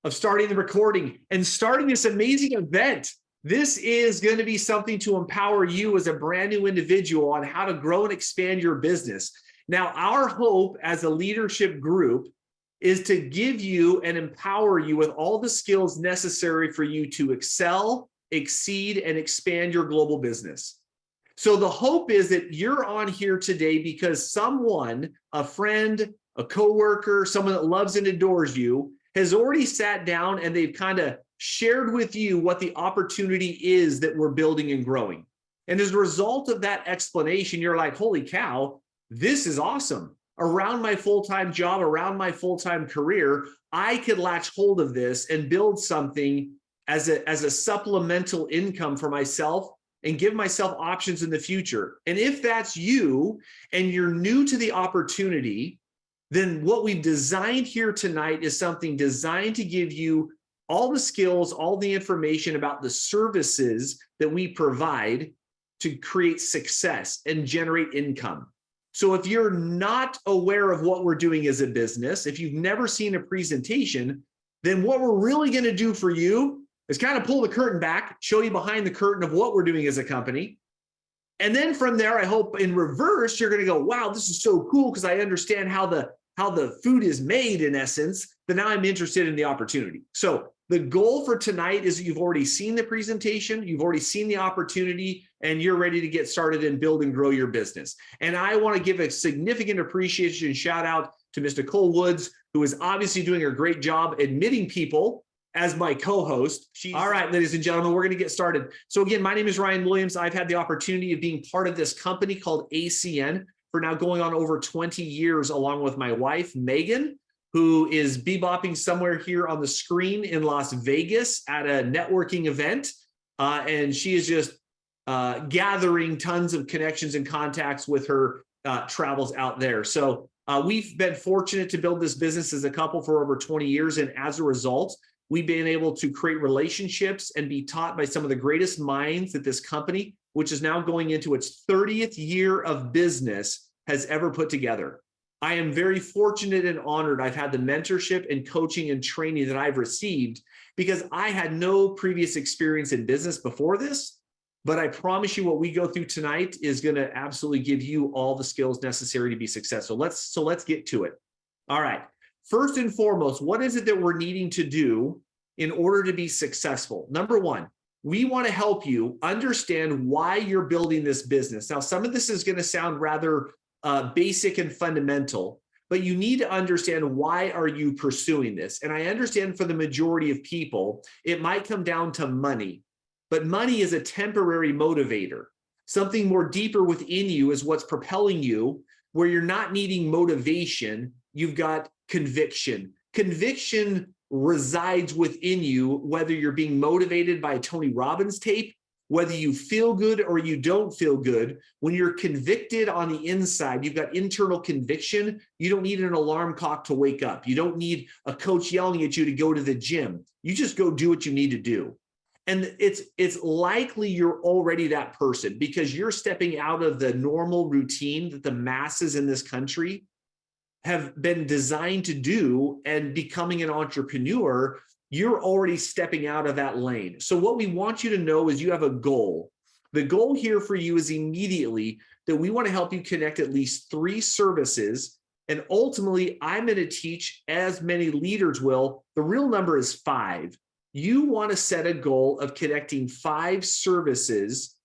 of starting the recording and starting this amazing event. This is going to be something to empower you as a brand new individual on how to grow and expand your business. Now, our hope as a leadership group is to give you and empower you with all the skills necessary for you to excel, exceed, and expand your global business. So the hope is that you're on here today because someone, a friend, a coworker, someone that loves and adores you, has already sat down and they've kind of shared with you what the opportunity is that we're building and growing. And as a result of that explanation, you're like, holy cow, this is awesome. Around my full-time job, around my full-time career, I could latch hold of this and build something as a supplemental income for myself and give myself options in the future. And if that's you and you're new to the opportunity, then what we've designed here tonight is something designed to give you all the skills, all the information about the services that we provide to create success and generate income. So if you're not aware of what we're doing as a business, if you've never seen a presentation, then what we're really going to do for you is kind of pull the curtain back, show you behind the curtain of what we're doing as a company. And then from there, I hope in reverse, you're going to go, wow, this is so cool because I understand how the food is made in essence, then now I'm interested in the opportunity. So the goal for tonight is that you've already seen the presentation, you've already seen the opportunity, and you're ready to get started and build and grow your business. And I want to give a significant appreciation and shout out to Mr. Cole Woods, who is obviously doing a great job admitting people as my co-host. All right, ladies and gentlemen, we're going to get started. So again, my name is Ryan Williams. I've had the opportunity of being part of this company called ACN for now going on over 20 years, along with my wife, Megan, who is bebopping somewhere here on the screen in Las Vegas at a networking event. And she is just gathering tons of connections and contacts with her travels out there. So we've been fortunate to build this business as a couple for over 20 years. And as a result, we've been able to create relationships and be taught by some of the greatest minds that this company, which is now going into its 30th year of business, has ever put together. I am very fortunate and honored. I've had the mentorship and coaching and training that I've received because I had no previous experience in business before this. But I promise you what we go through tonight is going to absolutely give you all the skills necessary to be successful. Let's get to it. All right. First and foremost, what is it that we're needing to do in order to be successful? Number one, we want to help you understand why you're building this business. Now, some of this is going to sound rather basic and fundamental, but you need to understand why are you pursuing this. And I understand for the majority of people, it might come down to money, but money is a temporary motivator. Something more deeper within you is what's propelling you, where you're not needing motivation, you've got conviction. Conviction resides within you, whether you're being motivated by a Tony Robbins tape, whether you feel good or you don't feel good. When you're convicted on the inside, you've got internal conviction. You don't need an alarm clock to wake up. You don't need a coach yelling at you to go to the gym. You just go do what you need to do. And it's likely you're already that person because you're stepping out of the normal routine that the masses in this country have been designed to do, and becoming an entrepreneur, you're already stepping out of that lane. So what we want you to know is you have a goal. The goal here for you is immediately that we want to help you connect at least 3 services. And ultimately, I'm going to teach, as many leaders will, the real number is 5. You want to set a goal of connecting 5 services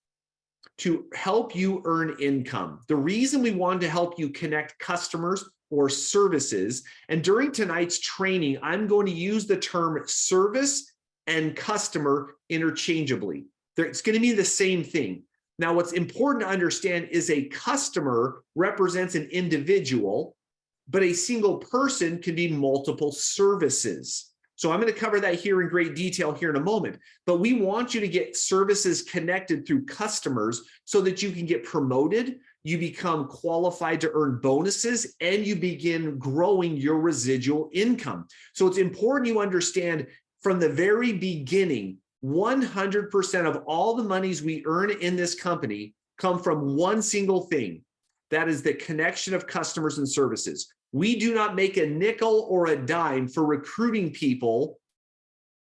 to help you earn income. The reason we wanted to help you connect customers or services, and during tonight's training, I'm going to use the term service and customer interchangeably. It's going to be the same thing. Now, what's important to understand is a customer represents an individual, but a single person can be multiple services. So I'm going to cover that here in great detail here in a moment, but we want you to get services connected through customers so that you can get promoted, you become qualified to earn bonuses, and you begin growing your residual income. So it's important you understand from the very beginning, 100% of all the monies we earn in this company come from one single thing. That is the connection of customers and services. We do not make a nickel or a dime for recruiting people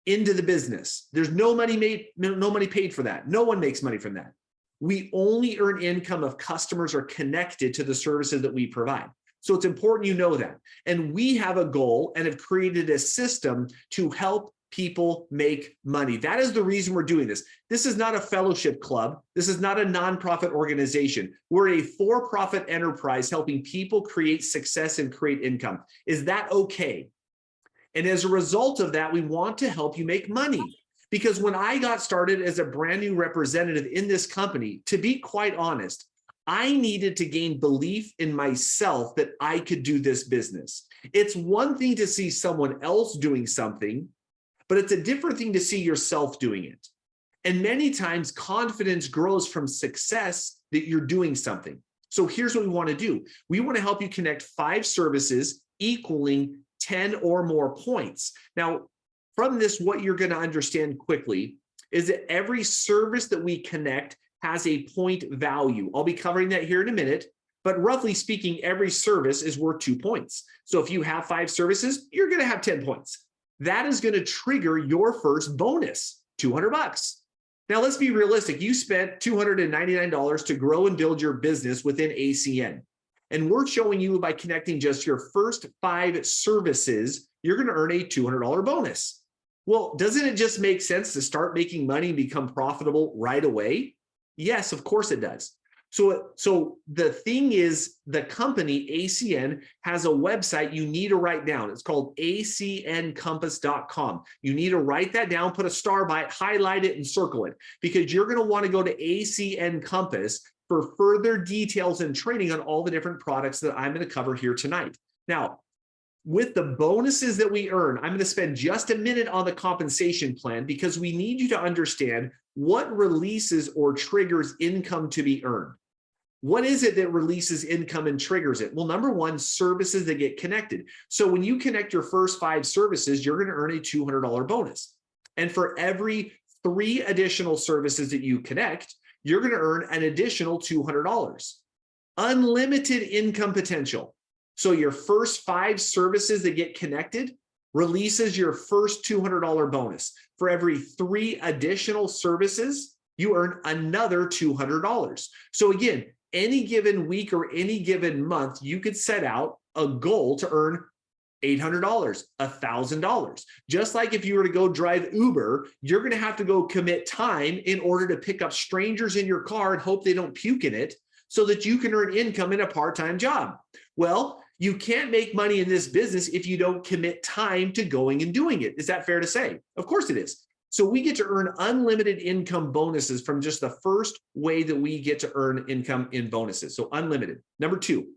into the business. There's no money made, no money paid for that. No one makes money from that. We only earn income if customers are connected to the services that we provide. So it's important you know that. And we have a goal and have created a system to help people make money. That is the reason we're doing this. This is not a fellowship club. This is not a nonprofit organization. We're a for-profit enterprise helping people create success and create income. Is that okay? And as a result of that, we want to help you make money. Because when I got started as a brand new representative in this company, to be quite honest, I needed to gain belief in myself that I could do this business. It's one thing to see someone else doing something, but it's a different thing to see yourself doing it. And many times confidence grows from success that you're doing something. So here's what we want to do. We want to help you connect 5 services equaling 10 or more points. Now, from this, what you're going to understand quickly is that every service that we connect has a point value. I'll be covering that here in a minute, but roughly speaking, every service is worth 2 points. So if you have 5 services, you're going to have 10 points. That is going to trigger your first bonus, $200. Now, let's be realistic. You spent $299 to grow and build your business within ACN. And we're showing you by connecting just your first 5 services, you're going to earn a $200 bonus. Well, doesn't it just make sense to start making money and become profitable right away? Yes, of course it does. So the thing is, the company ACN has a website you need to write down. It's called acncompass.com. You need to write that down, put a star by it, highlight it, and circle it, because you're going to want to go to ACN Compass for further details and training on all the different products that I'm going to cover here tonight. Now, with the bonuses that we earn, I'm going to spend just a minute on the compensation plan because we need you to understand what releases or triggers income to be earned. What is it that releases income and triggers it? Well, number one, services that get connected. So when you connect your first 5 services, you're going to earn a $200 bonus. And for every 3 additional services that you connect, you're going to earn an additional $200. Unlimited income potential. So your first 5 services that get connected releases your first $200 bonus. For every 3 additional services, you earn another $200. So again, any given week or any given month, you could set out a goal to earn $800, $1,000. Just like if you were to go drive Uber, you're going to have to go commit time in order to pick up strangers in your car and hope they don't puke in it so that you can earn income in a part-time job. Well, you can't make money in this business if you don't commit time to going and doing it. Is that fair to say? Of course it is. So we get to earn unlimited income bonuses from just the first way that we get to earn income in bonuses. So unlimited. Number 2,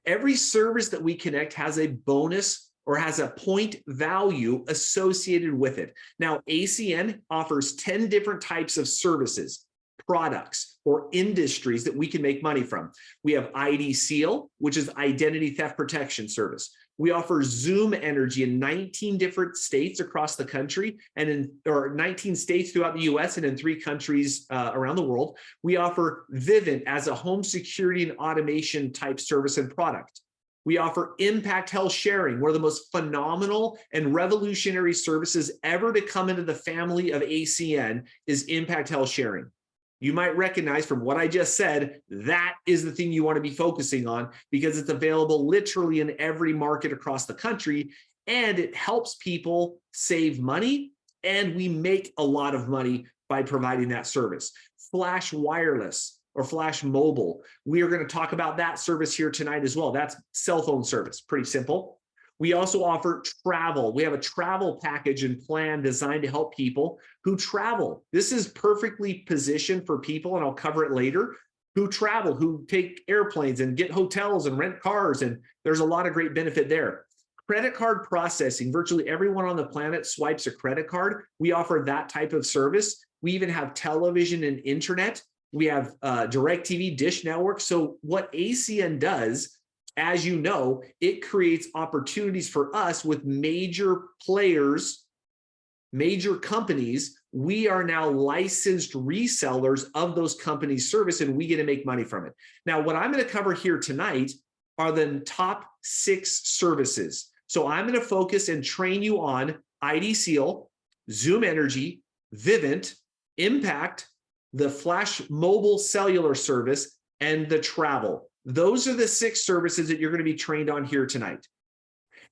every service that we connect has a bonus or has a point value associated with it. Now, ACN offers 10 different types of services, products, or industries that we can make money from. We have ID Seal, which is identity theft protection service. We offer Zoom Energy in 19 different states across the country and 19 states throughout the US and in 3 countries around the world. We offer Vivint as a home security and automation type service and product. We offer Impact Health Sharing, one of the most phenomenal and revolutionary services ever to come into the family of ACN is Impact Health Sharing. You might recognize from what I just said, that is the thing you want to be focusing on because it's available literally in every market across the country, and it helps people save money, and we make a lot of money by providing that service. Flash Wireless or Flash Mobile, we are going to talk about that service here tonight as well. That's cell phone service, pretty simple. We also offer travel. We have a travel package and plan designed to help people who travel. This is perfectly positioned for people, and I'll cover it later, who travel, who take airplanes and get hotels and rent cars, and there's a lot of great benefit there. Credit card processing. Virtually everyone on the planet swipes a credit card. We offer that type of service. We even have television and internet. We have DirecTV, Dish Network. So what ACN does, as you know, it creates opportunities for us with major players, major companies. We are now licensed resellers of those companies' service, and we get to make money from it. Now, what I'm going to cover here tonight are the top 6 services. So I'm going to focus and train you on ID Seal, Zoom Energy, Vivint, Impact, the Flash Mobile Cellular Service, and the travel. Those are the 6 services that you're going to be trained on here tonight.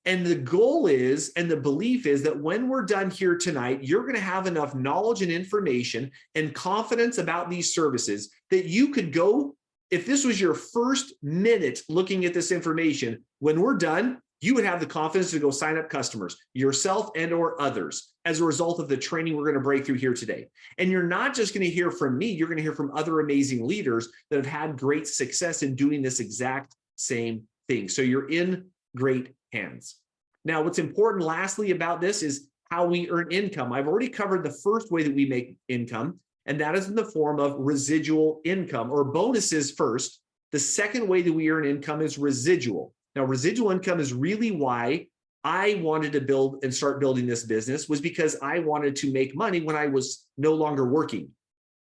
And the goal is, and the belief is that when we're done here tonight, you're going to have enough knowledge and information and confidence about these services that you could go, if this was your first minute looking at this information, when we're done, you would have the confidence to go sign up customers, yourself and or others, as a result of the training we're going to break through here today. And you're not just going to hear from me, you're going to hear from other amazing leaders that have had great success in doing this exact same thing. So you're in great hands. Now, what's important lastly about this is how we earn income. I've already covered the first way that we make income, and that is in the form of residual income or bonuses first. The second way that we earn income is residual. Now, residual income is really why I wanted to build and start building this business, was because I wanted to make money when I was no longer working,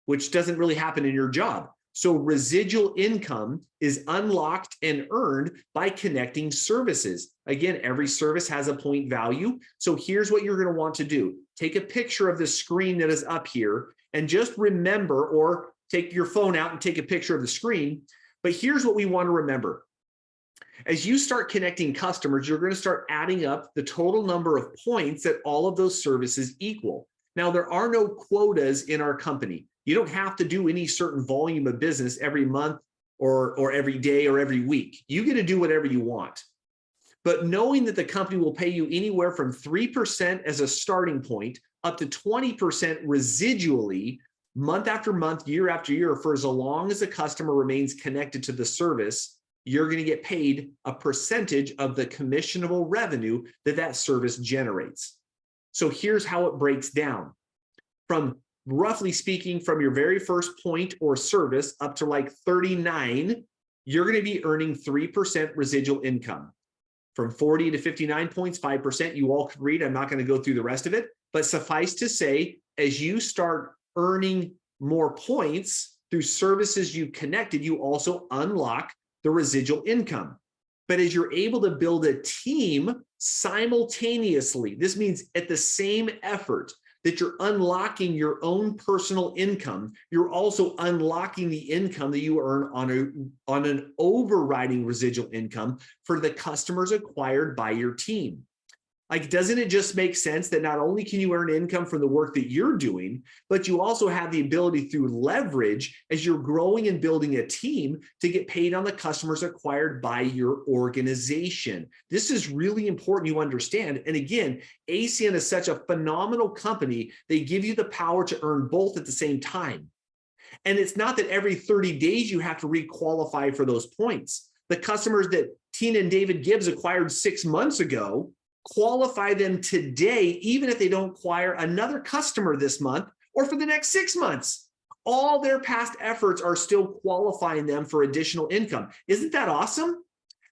which doesn't really happen in your job. So residual income is unlocked and earned by connecting services. Again, every service has a point value. So here's what you're going to want to do. Take a picture of the screen that is up here and just remember, or take your phone out and take a picture of the screen. But here's what we want to remember. As you start connecting customers, you're going to start adding up the total number of points that all of those services equal. Now, there are no quotas in our company. You don't have to do any certain volume of business every month or every day or every week. You get to do whatever you want. But knowing that the company will pay you anywhere from 3% as a starting point up to 20% residually, month after month, year after year, for as long as the customer remains connected to the service, you're going to get paid a percentage of the commissionable revenue that that service generates. So here's how it breaks down. From roughly speaking, from your very first point or service up to like 39, you're going to be earning 3% residual income. From 40 to 59 points, 5%. You all could read. I'm not going to go through the rest of it. But suffice to say, as you start earning more points through services you connected, you also unlock the residual income. But as you're able to build a team simultaneously, this means at the same effort that you're unlocking your own personal income, you're also unlocking the income that you earn on an overriding residual income for the customers acquired by your team. Like, doesn't it just make sense that not only can you earn income from the work that you're doing, but you also have the ability through leverage as you're growing and building a team to get paid on the customers acquired by your organization? This is really important you understand. And again, ACN is such a phenomenal company. They give you the power to earn both at the same time. And it's not that every 30 days you have to re-qualify for those points. The customers that Tina and David Gibbs acquired 6 months ago, qualify them today, even if they don't acquire another customer this month or for the next 6 months. All their past efforts are still qualifying them for additional income. Isn't that awesome?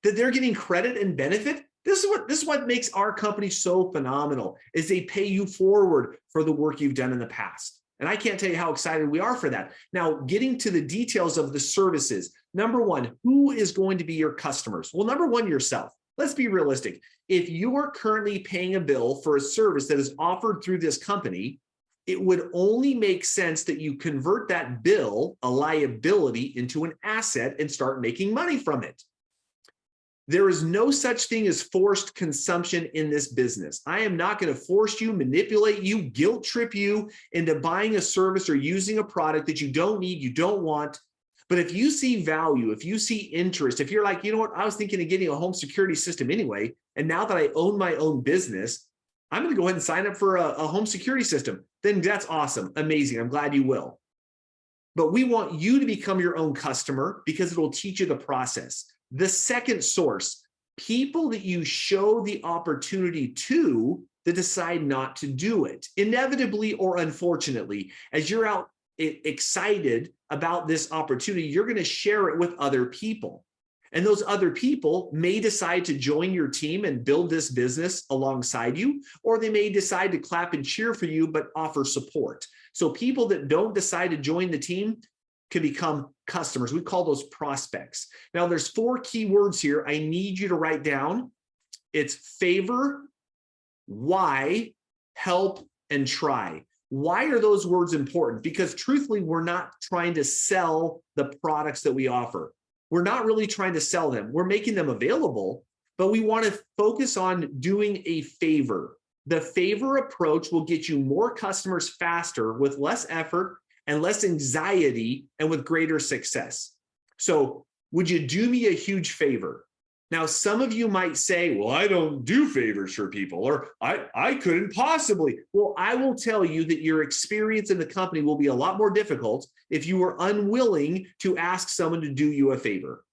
That they're getting credit and benefit? This is what makes our company so phenomenal, is they pay you forward for the work you've done in the past. And I can't tell you how excited we are for that. Now, getting to the details of the services. Number one, who is going to be your customers? Well, number one, yourself. Let's be realistic. If you are currently paying a bill for a service that is offered through this company, it would only make sense that you convert that bill, a liability, into an asset and start making money from it. There is no such thing as forced consumption in this business. I am not going to force you, manipulate you, guilt trip you into buying a service or using a product that you don't need, you don't want. But if you see value, if you see interest, if you're like, you know what, I was thinking of getting a home security system anyway, and now that I own my own business, I'm going to go ahead and sign up for a home security system, then that's awesome, amazing. I'm glad you will. But we want you to become your own customer because it will teach you the process. The second source, people that you show the opportunity to that decide not to do it, inevitably or unfortunately. As you're out excited about this opportunity, you're going to share it with other people. And those other people may decide to join your team and build this business alongside you, or they may decide to clap and cheer for you, but offer support. So people that don't decide to join the team can become customers. We call those prospects. Now, there's 4 key words here I need you to write down. It's favor, why, help, and try. Why are those words important? Because truthfully, we're not trying to sell the products that we offer. We're not really trying to sell them. We're making them available, but we want to focus on doing a favor. The favor approach will get you more customers faster with less effort and less anxiety and with greater success. So would you do me a huge favor? Now, some of you might say, well, I don't do favors for people, or I couldn't possibly. Well, I will tell you that your experience in the company will be a lot more difficult if you are unwilling to ask someone to do you a favor.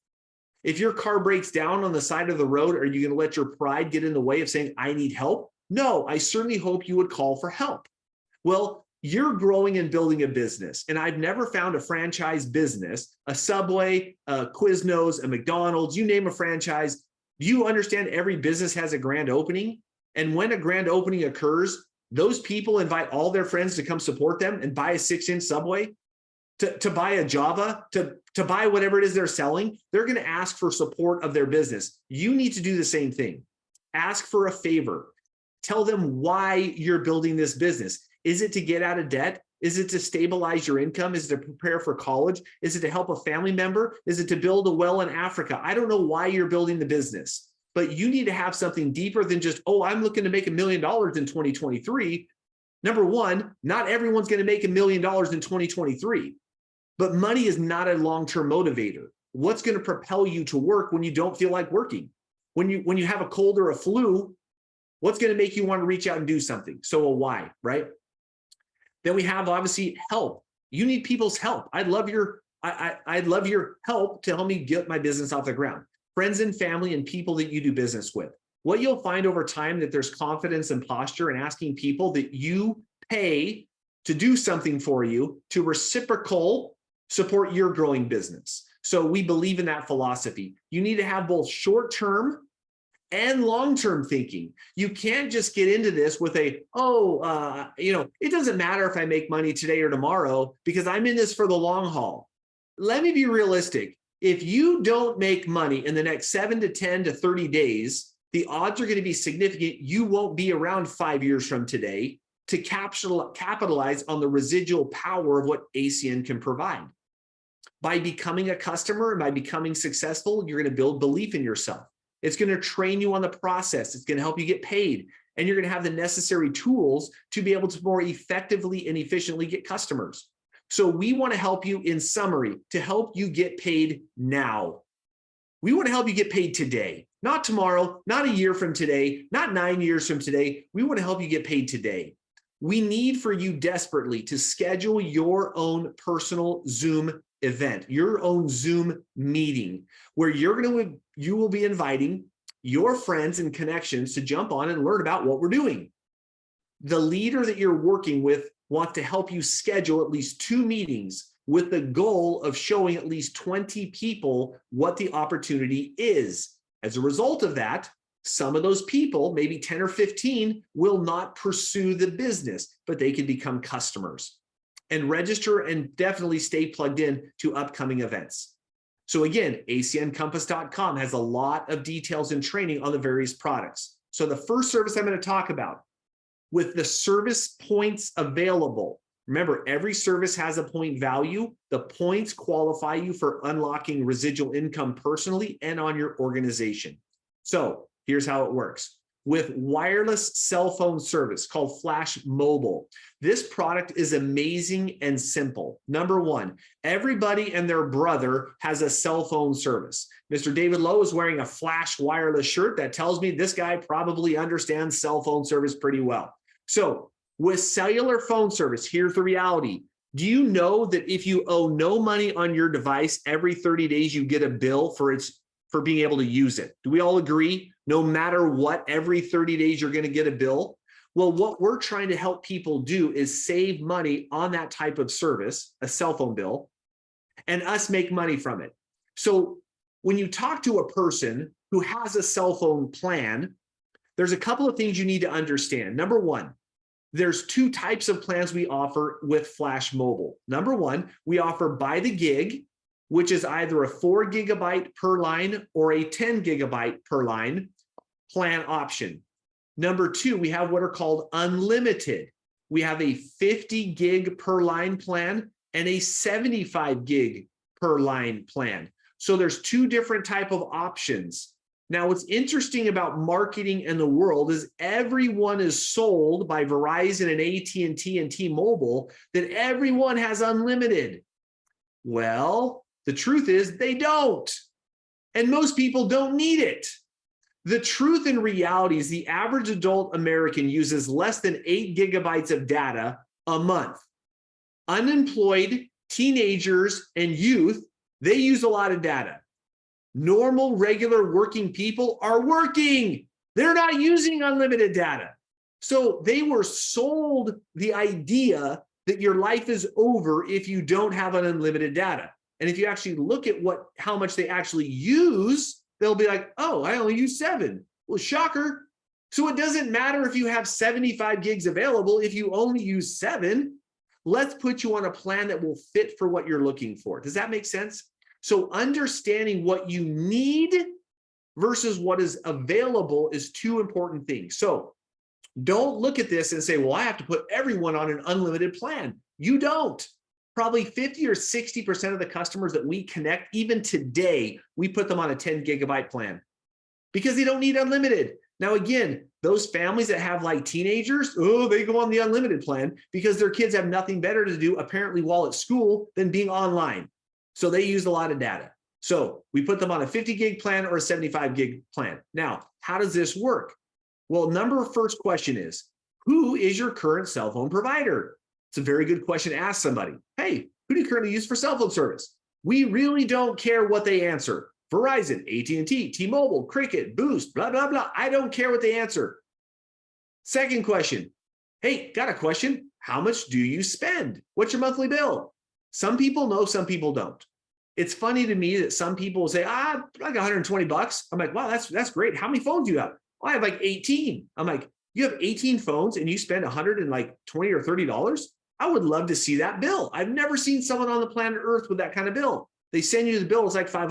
If your car breaks down on the side of the road, are you going to let your pride get in the way of saying, I need help? No, I certainly hope you would call for help. Well, you're growing and building a business, and I've never found a franchise business, a Subway, a Quiznos, a McDonald's, you name a franchise. Do you understand every business has a grand opening? And when a grand opening occurs, those people invite all their friends to come support them and buy a 6-inch Subway, to buy a Java, to buy whatever it is they're selling. They're going to ask for support of their business. You need to do the same thing. Ask for a favor. Tell them why you're building this business. Is it to get out of debt? Is it to stabilize your income? Is it to prepare for college? Is it to help a family member? Is it to build a well in Africa? I don't know why you're building the business, but you need to have something deeper than just, oh, I'm looking to make $1 million in 2023. Number one, not everyone's going to make $1 million in 2023, but money is not a long-term motivator. What's going to propel you to work when you don't feel like working? When you have a cold or a flu, what's going to make you want to reach out and do something? So a why, right? Then we have obviously help. You need people's help. I'd love your help to help me get my business off the ground. Friends and family and people that you do business with. What you'll find over time that there's confidence and posture in asking people that you pay to do something for you to reciprocal support your growing business. So we believe in that philosophy. You need to have both short-term and long-term thinking. You can't just get into this with it doesn't matter if I make money today or tomorrow because I'm in this for the long haul. Let me be realistic. If you don't make money in the next 7 to 10 to 30 days, the odds are going to be significant. You won't be around 5 years from today to capitalize on the residual power of what ACN can provide. By becoming a customer and by becoming successful, you're going to build belief in yourself. It's going to train you on the process. It's going to help you get paid. And you're going to have the necessary tools to be able to more effectively and efficiently get customers. So we want to help you, in summary, to help you get paid now. We want to help you get paid today, not tomorrow, not a year from today, not 9 years from today. We want to help you get paid today. We need for you desperately to schedule your own personal Zoom event, your own Zoom meeting, where you will be inviting your friends and connections to jump on and learn about what we're doing. The leader that you're working with wants to help you schedule at least 2 meetings with the goal of showing at least 20 people what the opportunity is. As a result of that, some of those people, maybe 10 or 15, will not pursue the business, but they can become customers. And register and definitely stay plugged in to upcoming events. So again, acncompass.com has a lot of details and training on the various products. So the first service I'm going to talk about, with the service points available, remember, every service has a point value. The points qualify you for unlocking residual income personally and on your organization. So here's how it works. With wireless cell phone service called Flash Mobile. This product is amazing and simple. Number one, everybody and their brother has a cell phone service. Mr. David Lowe is wearing a Flash wireless shirt that tells me this guy probably understands cell phone service pretty well. So with cellular phone service, here's the reality. Do you know that if you owe no money on your device, every 30 days you get a bill for being able to use it? Do we all agree? No matter what, every 30 days you're going to get a bill. Well, what we're trying to help people do is save money on that type of service, a cell phone bill, and us make money from it. So when you talk to a person who has a cell phone plan, there's a couple of things you need to understand. Number one, there's 2 types of plans we offer with Flash Mobile. Number one, we offer by the gig, which is either a 4 gigabyte per line or a 10 gigabyte per line plan option. Number 2, we have what are called unlimited. we have a 50 gig per line plan and a 75 gig per line plan. So there's two different type of options. Now, what's interesting about marketing in the world is everyone is sold by Verizon and AT&T and T-Mobile that everyone has unlimited. Well, the truth is they don't. And most people don't need it. The truth and reality is the average adult American uses less than 8 gigabytes of data a month. Unemployed, teenagers, and youth, they use a lot of data. Normal, regular working people are working. They're not using unlimited data. So they were sold the idea that your life is over if you don't have an unlimited data. And if you actually look at how much they actually use, they'll be like, oh, I only use 7. Well, shocker. So it doesn't matter if you have 75 gigs available if you only use 7. Let's put you on a plan that will fit for what you're looking for. Does that make sense? So understanding what you need versus what is available is two important things. So don't look at this and say, well, I have to put everyone on an unlimited plan. You don't. Probably 50 or 60% of the customers that we connect, even today, we put them on a 10 gigabyte plan because they don't need unlimited. Now, again, those families that have like teenagers, oh, they go on the unlimited plan because their kids have nothing better to do, apparently, while at school than being online. So they use a lot of data. So we put them on a 50 gig plan or a 75 gig plan. Now, how does this work? Well, first question is, who is your current cell phone provider? It's a very good question to ask somebody. Hey, who do you currently use for cell phone service? We really don't care what they answer. Verizon, AT&T, T-Mobile, Cricket, Boost, blah, blah, blah. I don't care what they answer. Second question. Hey, got a question. How much do you spend? What's your monthly bill? Some people know, some people don't. It's funny to me that some people say, like $120. I'm like, wow, that's great. How many phones do you have? Well, I have like 18. I'm like, you have 18 phones and you spend $120 or $30? I would love to see that bill. I've never seen someone on the planet Earth with that kind of bill. They send you the bill, it's like $500.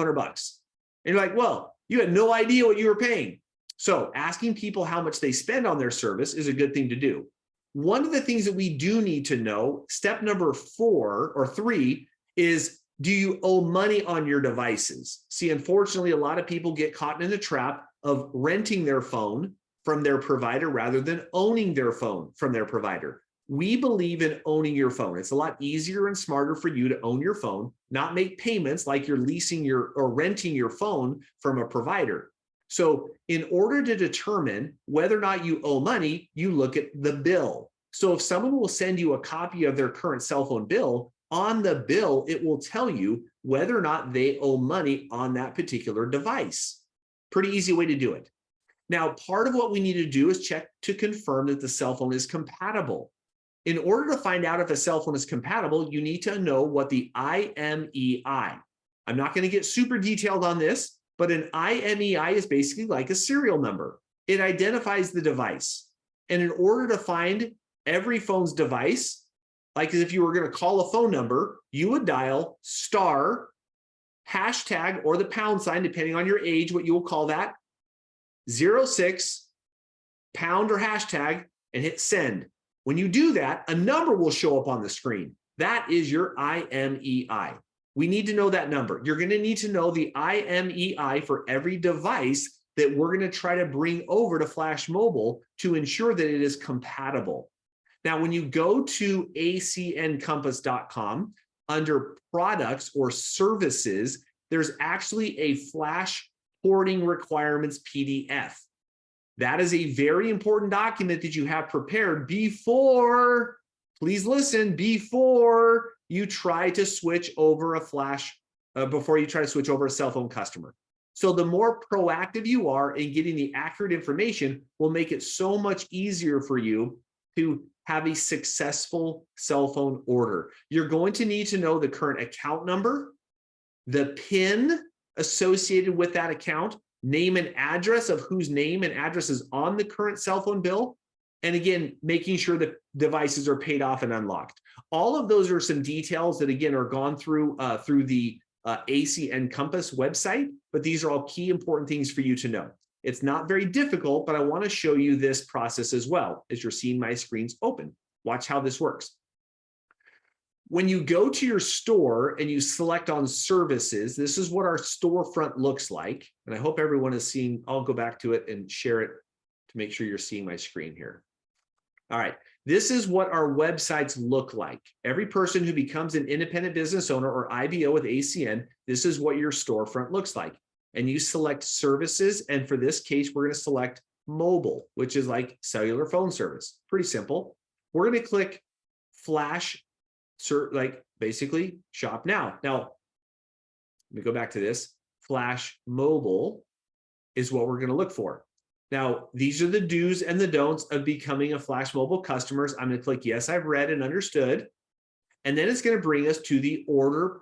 And you're like, well, you had no idea what you were paying. So asking people how much they spend on their service is a good thing to do. One of the things that we do need to know, step number 4 or 3, is do you owe money on your devices? See, unfortunately, a lot of people get caught in the trap of renting their phone from their provider rather than owning their phone from their provider. We believe in owning your phone. It's a lot easier and smarter for you to own your phone, not make payments like you're leasing or renting your phone from a provider. So in order to determine whether or not you owe money, you look at the bill. So if someone will send you a copy of their current cell phone bill, on the bill, it will tell you whether or not they owe money on that particular device. Pretty easy way to do it. Now, part of what we need to do is check to confirm that the cell phone is compatible. In order to find out if a cell phone is compatible, you need to know what the IMEI. I'm not going to get super detailed on this, but an IMEI is basically like a serial number. It identifies the device. And in order to find every phone's device, like if you were going to call a phone number, you would dial star, hashtag, or the pound sign, depending on your age, what you will call that, 06, pound or hashtag, and hit send. When you do that, a number will show up on the screen. That is your IMEI. We need to know that number. You're going to need to know the IMEI for every device that we're going to try to bring over to Flash Mobile to ensure that it is compatible. Now, when you go to acncompass.com, under products or services, there's actually a Flash porting requirements PDF. That is a very important document that you have prepared before, please listen, before you try to switch over a Flash, before you try to switch over a cell phone customer. So the more proactive you are in getting the accurate information will make it so much easier for you to have a successful cell phone order. You're going to need to know the current account number, the PIN associated with that account, name and address of whose name and address is on the current cell phone bill, and again, making sure that devices are paid off and unlocked. All of those are some details that, again, are gone through the AC Encompass website, but these are all key important things for you to know. It's not very difficult, but I want to show you this process as well as you're seeing my screens open. Watch how this works. When you go to your store and you select on services, this is what our storefront looks like. And I hope everyone is seeing, I'll go back to it and share it to make sure you're seeing my screen here. All right, this is what our websites look like. Every person who becomes an independent business owner or IBO with ACN, this is what your storefront looks like. And you select services. And for this case, we're going to select mobile, which is like cellular phone service. Pretty simple. We're going to click Flash, like basically shop now. Now, let me go back to this. Flash mobile is what we're going to look for. Now, these are the do's and the don'ts of becoming a Flash mobile customers. I'm going to click yes, I've read and understood. And then it's going to bring us to the order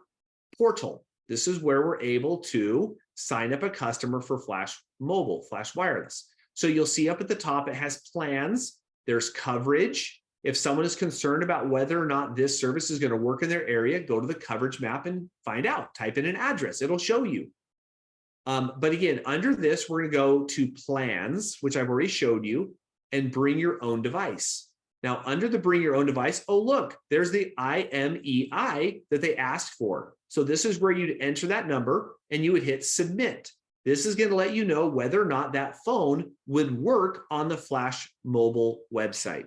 portal. This is where we're able to sign up a customer for Flash mobile, Flash wireless. So you'll see up at the top, it has plans. There's coverage. If someone is concerned about whether or not this service is going to work in their area, go to the coverage map and find out. Type in an address. It'll show you. But again, under this, we're going to go to plans, which I've already showed you, and bring your own device. Now, under the bring your own device, oh, look, there's the IMEI that they asked for. So this is where you'd enter that number and you would hit submit. This is going to let you know whether or not that phone would work on the Flash mobile website.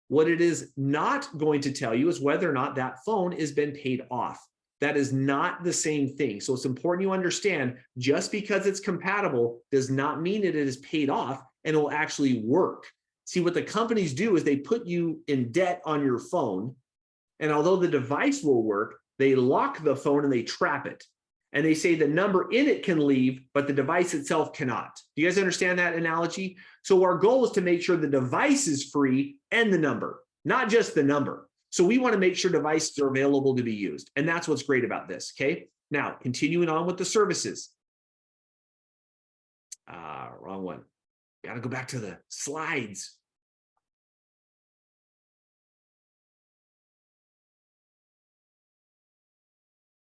What it is not going to tell you is whether or not that phone has been paid off. That is not the same thing. So it's important you understand, just because it's compatible does not mean that it is paid off and it will actually work. See, what the companies do is they put you in debt on your phone. And although the device will work, they lock the phone and they trap it. And they say the number in it can leave, but the device itself cannot. Do you guys understand that analogy? So our goal is to make sure the device is free and the number, not just the number. So we want to make sure devices are available to be used. And that's what's great about this, okay? Now, continuing on with the services. Wrong one. Got to go back to the slides.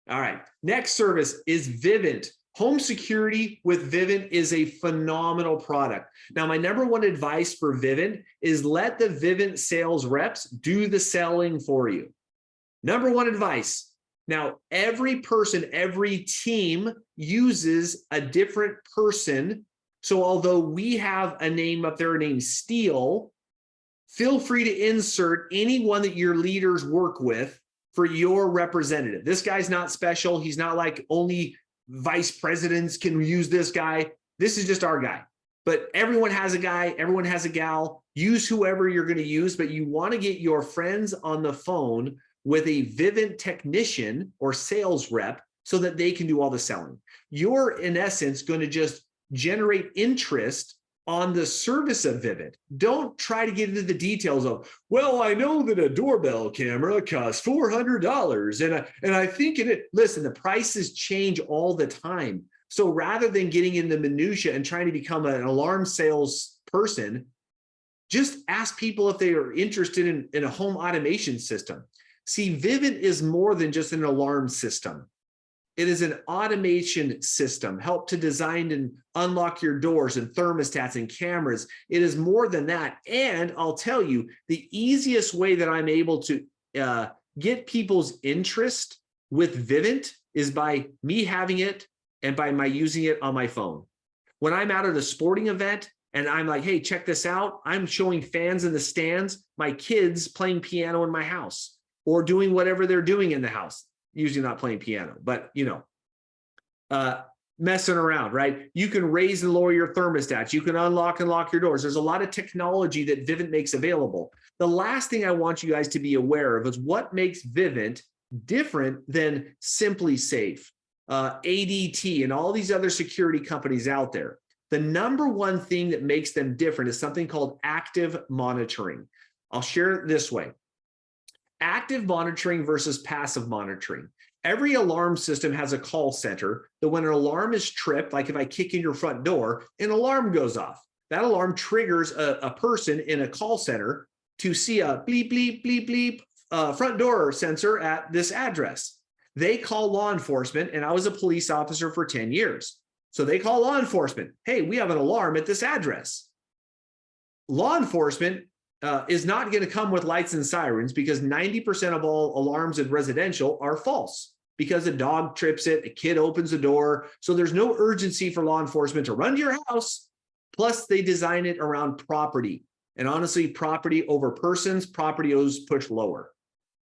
All right, next service is Vivint. Home security with Vivint is a phenomenal product. Now, my number one advice for Vivint is let the Vivint sales reps do the selling for you. Number one advice. Now, every person, every team uses a different person. So although we have a name up there named Steele, feel free to insert anyone that your leaders work with for your representative. This guy's not special. He's not like only vice presidents can use this guy. This is just our guy. But everyone has a guy, everyone has a gal. Use whoever you're going to use, but you want to get your friends on the phone with a Vivint technician or sales rep so that they can do all the selling. You're, in essence, going to just generate interest on the service of Vivint. Don't try to get into the details of, well, I know that a doorbell camera costs $400 and I think listen, the prices change all the time. So rather than getting in the minutia and trying to become an alarm sales person, just ask people if they are interested in a home automation system. See, Vivint is more than just an alarm system. It is an automation system, help to design and unlock your doors and thermostats and cameras. It is more than that. And I'll tell you, the easiest way that I'm able to get people's interest with Vivint is by me having it and by my using it on my phone. When I'm out at a sporting event and I'm like, hey, check this out. I'm showing fans in the stands, my kids playing piano in my house or doing whatever they're doing in the house. Usually not playing piano, but messing around, right? You can raise and lower your thermostats. You can unlock and lock your doors. There's a lot of technology that Vivint makes available. The last thing I want you guys to be aware of is what makes Vivint different than Simply Safe, ADT, and all these other security companies out there. The number one thing that makes them different is something called active monitoring. I'll share it this way. Active monitoring versus passive monitoring. Every alarm system has a call center that when an alarm is tripped, like if I kick in your front door, an alarm goes off. That alarm triggers a person in a call center to see a bleep, bleep, bleep, bleep front door sensor at this address. They call law enforcement, and I was a police officer for 10 years. So they call law enforcement. Hey, we have an alarm at this address. Law enforcement is not going to come with lights and sirens, because 90% of all alarms in residential are false, because a dog trips it, a kid opens the door. So there's no urgency for law enforcement to run to your house. Plus, they design it around property. And honestly, property over persons, property is pushed lower.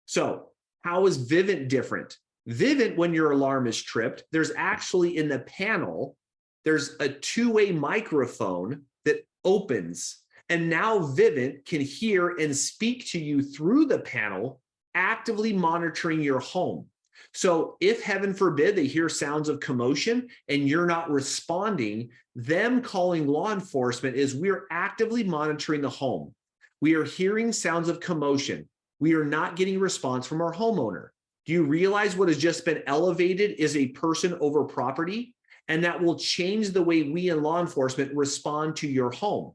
So how is Vivint different? Vivint, when your alarm is tripped, there's actually in the panel, there's a two-way microphone that opens. And now Vivint can hear and speak to you through the panel, actively monitoring your home. So if, heaven forbid, they hear sounds of commotion and you're not responding, them calling law enforcement is, we're actively monitoring the home. We are hearing sounds of commotion. We are not getting response from our homeowner. Do you realize what has just been elevated is a person over property? And that will change the way we in law enforcement respond to your home.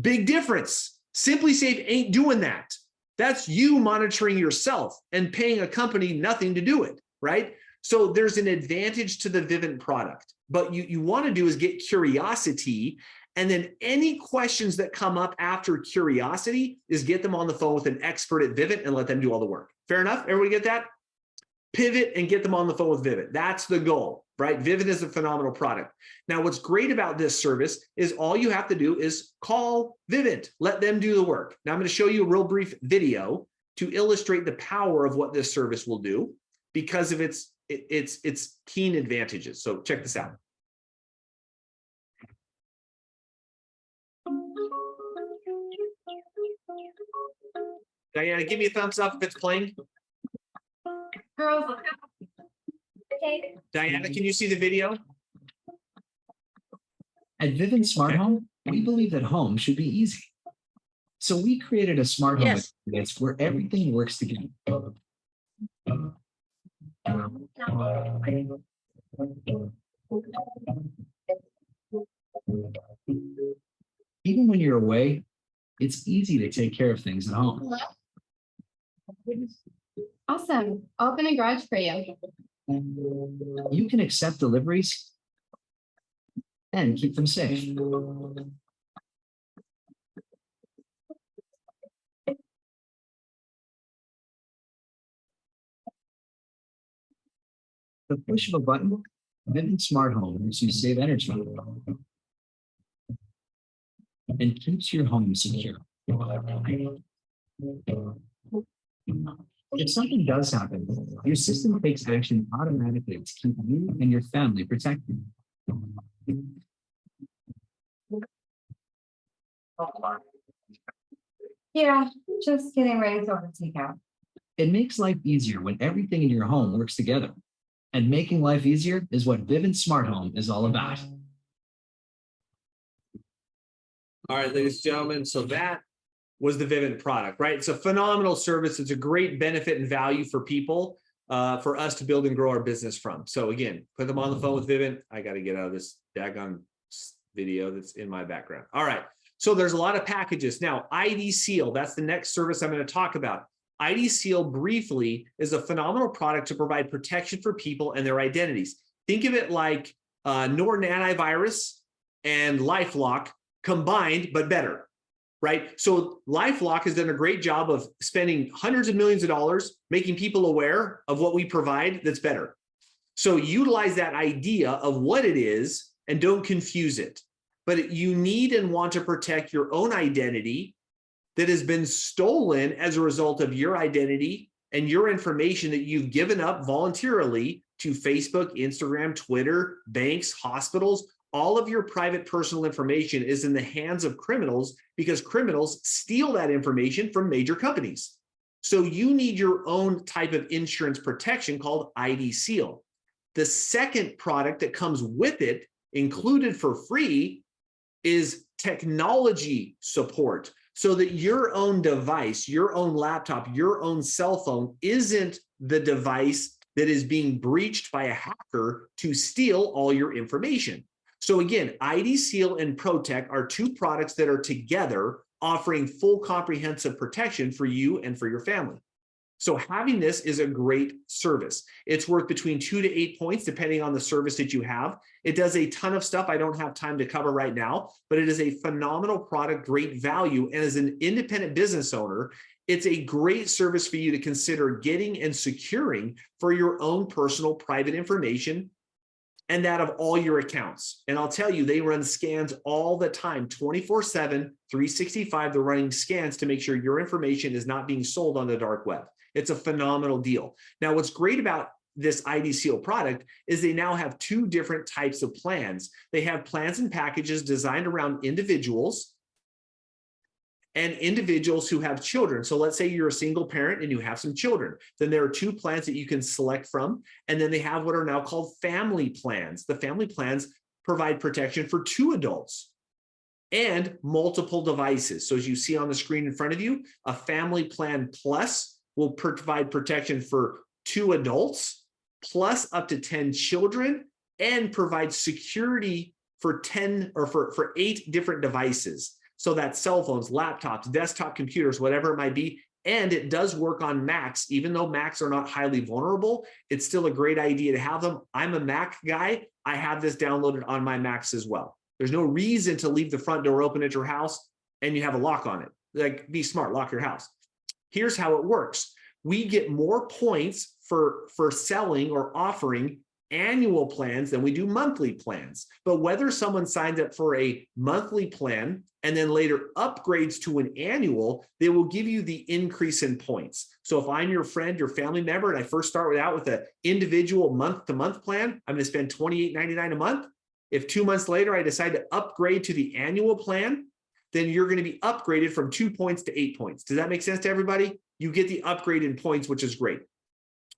Big difference. SimpliSafe ain't doing that. That's you monitoring yourself and paying a company nothing to do it, right? So there's an advantage to the Vivint product. But you want to do is get curiosity, and then any questions that come up after curiosity is get them on the phone with an expert at Vivint and let them do all the work. Fair enough? Everybody get that? Pivot and get them on the phone with Vivint. That's the goal, right? Vivint is a phenomenal product. Now, what's great about this service is all you have to do is call Vivint, let them do the work. Now I'm going to show you a real brief video to illustrate the power of what this service will do because of its keen advantages. So check this out. Diana, give me a thumbs up if it's playing. Girls, okay. Diana, can you see the video? At Vivint Smart Home, we believe that home should be easy. So we created a smart home experience where everything works together. Even when you're away, it's easy to take care of things at home. Awesome. I'll open a garage for you. You can accept deliveries and keep them safe. The push of a button, Vivint Smart Home helps you save energy and keeps your home secure. If something does happen, your system takes action automatically to keep you and your family protected. Yeah, just getting ready to order takeout. It makes life easier when everything in your home works together. And making life easier is what Vivint Smart Home is all about. All right, ladies and gentlemen, so that was the Vivint product, right? It's a phenomenal service. It's a great benefit and value for people, for us to build and grow our business from. So again, put them on the phone with Vivint. I got to get out of this daggone video that's in my background. All right, so there's a lot of packages. Now, ID Seal, that's the next service I'm going to talk about. ID Seal briefly is a phenomenal product to provide protection for people and their identities. Think of it like Norton Antivirus and LifeLock combined, but better, right? So LifeLock has done a great job of spending hundreds of millions of dollars, making people aware of what we provide that's better. So utilize that idea of what it is and don't confuse it. But you need and want to protect your own identity that has been stolen as a result of your identity and your information that you've given up voluntarily to Facebook, Instagram, Twitter, banks, hospitals. All of your private personal information is in the hands of criminals because criminals steal that information from major companies. So you need your own type of insurance protection called ID Seal. The second product that comes with it, included for free, is technology support. So that your own device, your own laptop, your own cell phone isn't the device that is being breached by a hacker to steal all your information. So again, ID Seal and ProTech are two products that are together offering full comprehensive protection for you and for your family. So having this is a great service. It's worth between 2 to 8 points, depending on the service that you have. It does a ton of stuff I don't have time to cover right now, but it is a phenomenal product, great value. And as an independent business owner, it's a great service for you to consider getting and securing for your own personal private information and that of all your accounts. And I'll tell you, they run scans all the time, 24/7, 365. They're running scans to make sure your information is not being sold on the dark web. It's a phenomenal deal. Now, what's great about this IDSeal product is they now have 2 different types of plans. They have plans and packages designed around individuals and individuals who have children. So let's say you're a single parent and you have some children. Then there are 2 plans that you can select from. And then they have what are now called family plans. The family plans provide protection for 2 adults and multiple devices. So as you see on the screen in front of you, a family plan plus will provide protection for 2 adults plus up to 10 children and provide security for 10 or for 8 different devices. So that's cell phones, laptops, desktop computers, whatever it might be. And it does work on Macs. Even though Macs are not highly vulnerable, it's still a great idea to have them. I'm a Mac guy. I have this downloaded on my Macs as well. There's no reason to leave the front door open at your house and you have a lock on it. Like, be smart, lock your house. Here's how it works. We get more points for selling or offering annual plans than we do monthly plans. But whether someone signs up for a monthly plan and then later upgrades to an annual, they will give you the increase in points. So if I'm your friend, your family member, and I first start out with an individual month-to-month plan, I'm going to spend $28.99 a month. If 2 months later I decide to upgrade to the annual plan, then you're going to be upgraded from 2 points to 8 points. Does that make sense to everybody? You get the upgrade in points, which is great.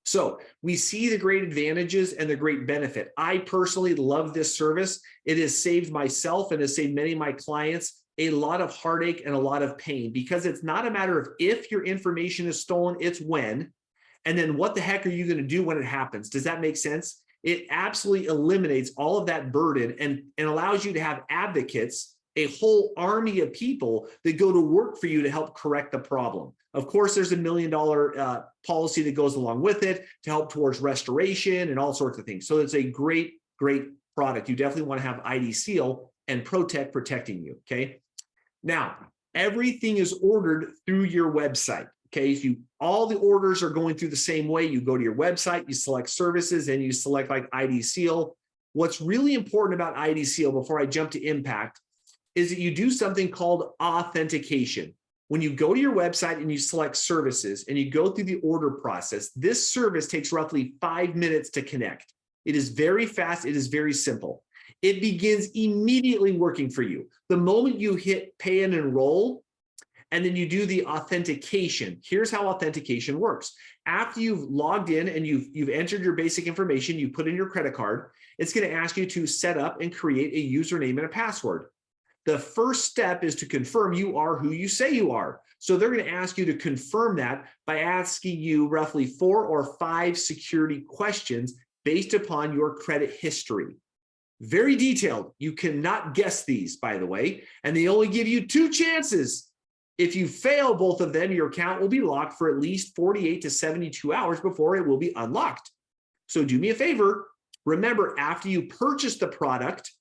So we see the great advantages and the great benefit. I personally love this service. It has saved myself and has saved many of my clients a lot of heartache and a lot of pain, because it's not a matter of if your information is stolen, it's when. And then what the heck are you going to do when it happens? Does that make sense? It absolutely eliminates all of that burden and allows you to have advocates, a whole army of people that go to work for you to help correct the problem. Of course, there's $1 million policy that goes along with it to help towards restoration and all sorts of things. So it's a great, great product. You definitely want to have IDSeal and Protect protecting you, okay? Now, everything is ordered through your website, okay? All the orders are going through the same way. You go to your website, you select services, and you select like IDSeal. What's really important about IDSeal, before I jump to Impact, is that you do something called authentication. When you go to your website and you select services and you go through the order process, this service takes roughly 5 minutes to connect. It is very fast. It is very simple. It begins immediately working for you. The moment you hit pay and enroll, and then you do the authentication. Here's how authentication works. After you've logged in and you've entered your basic information, you put in your credit card, it's going to ask you to set up and create a username and a password. The first step is to confirm you are who you say you are. So they're going to ask you to confirm that by asking you roughly 4 or 5 security questions based upon your credit history. Very detailed. You cannot guess these, by the way, and they only give you 2 chances. If you fail both of them, your account will be locked for at least 48 to 72 hours before it will be unlocked. So do me a favor. Remember, after you purchase the product,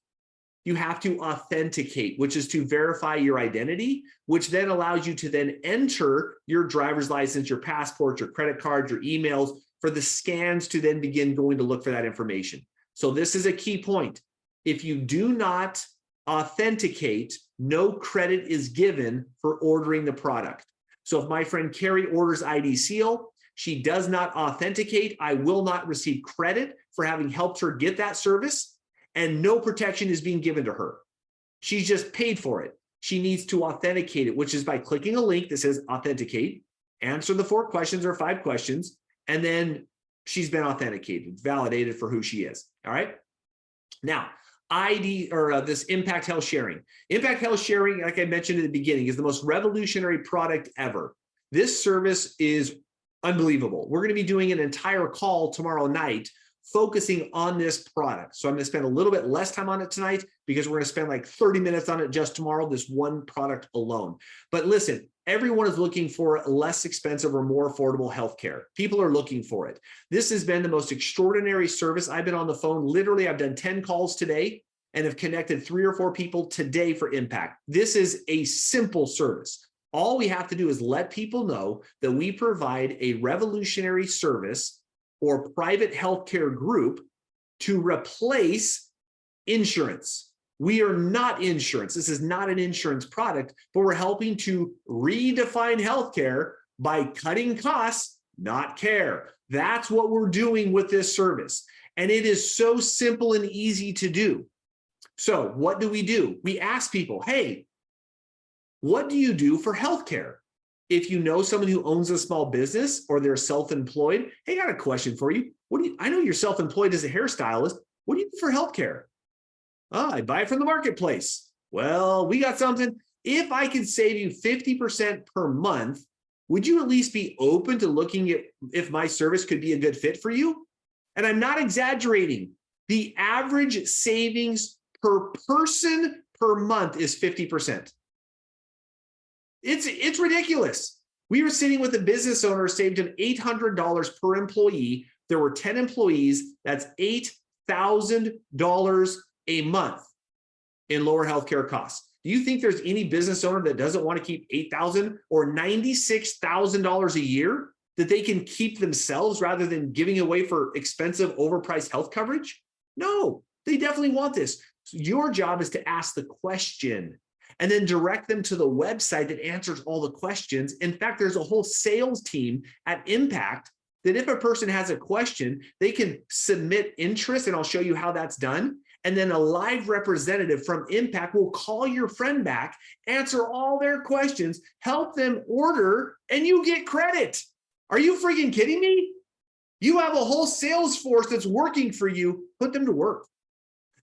you have to authenticate, which is to verify your identity, which then allows you to then enter your driver's license, your passport, your credit card, your emails for the scans to then begin going to look for that information. So this is a key point. If you do not authenticate, no credit is given for ordering the product. So if my friend Carrie orders IDSeal, she does not authenticate, I will not receive credit for having helped her get that service, and no protection is being given to her. She's just paid for it. She needs to authenticate it, which is by clicking a link that says authenticate, answer the 4 questions or 5 questions, and then she's been authenticated, validated for who she is. All right. Now, this Impact Health Sharing. Impact Health Sharing, like I mentioned at the beginning, is the most revolutionary product ever. This service is unbelievable. We're going to be doing an entire call tomorrow night focusing on this product. So I'm going to spend a little bit less time on it tonight because we're going to spend like 30 minutes on it just tomorrow, this one product alone. But listen, Everyone is looking for less expensive or more affordable healthcare. People are looking for it. This has been the most extraordinary service. I've been on the phone. Literally, I've done 10 calls today and have connected 3 or 4 people today for Impact. This is a simple service. All we have to do is let people know that we provide a revolutionary service or private healthcare group to replace insurance. We are not insurance. This is not an insurance product, but we're helping to redefine healthcare by cutting costs, not care. That's what we're doing with this service. And it is so simple and easy to do. So what do? We ask people, hey, what do you do for healthcare? If you know someone who owns a small business or they're self-employed, hey, I got a question for you. I know you're self-employed as a hairstylist. What do you do for healthcare? Oh, I buy it from the marketplace. Well, we got something. If I could save you 50% per month, would you at least be open to looking at if my service could be a good fit for you? And I'm not exaggerating. The average savings per person per month is 50%. It's ridiculous. We were sitting with a business owner who saved him $800 per employee. There were 10 employees. That's $8,000 a month in lower healthcare costs. Do you think there's any business owner that doesn't want to keep $8,000 or $96,000 a year that they can keep themselves rather than giving away for expensive, overpriced health coverage? No, they definitely want this. So your job is to ask the question and then direct them to the website that answers all the questions. In fact, there's a whole sales team at Impact that if a person has a question, they can submit interest, and I'll show you how that's done. And then a live representative from Impact will call your friend back, answer all their questions, help them order, and you get credit. Are you freaking kidding me? You have a whole sales force that's working for you. Put them to work.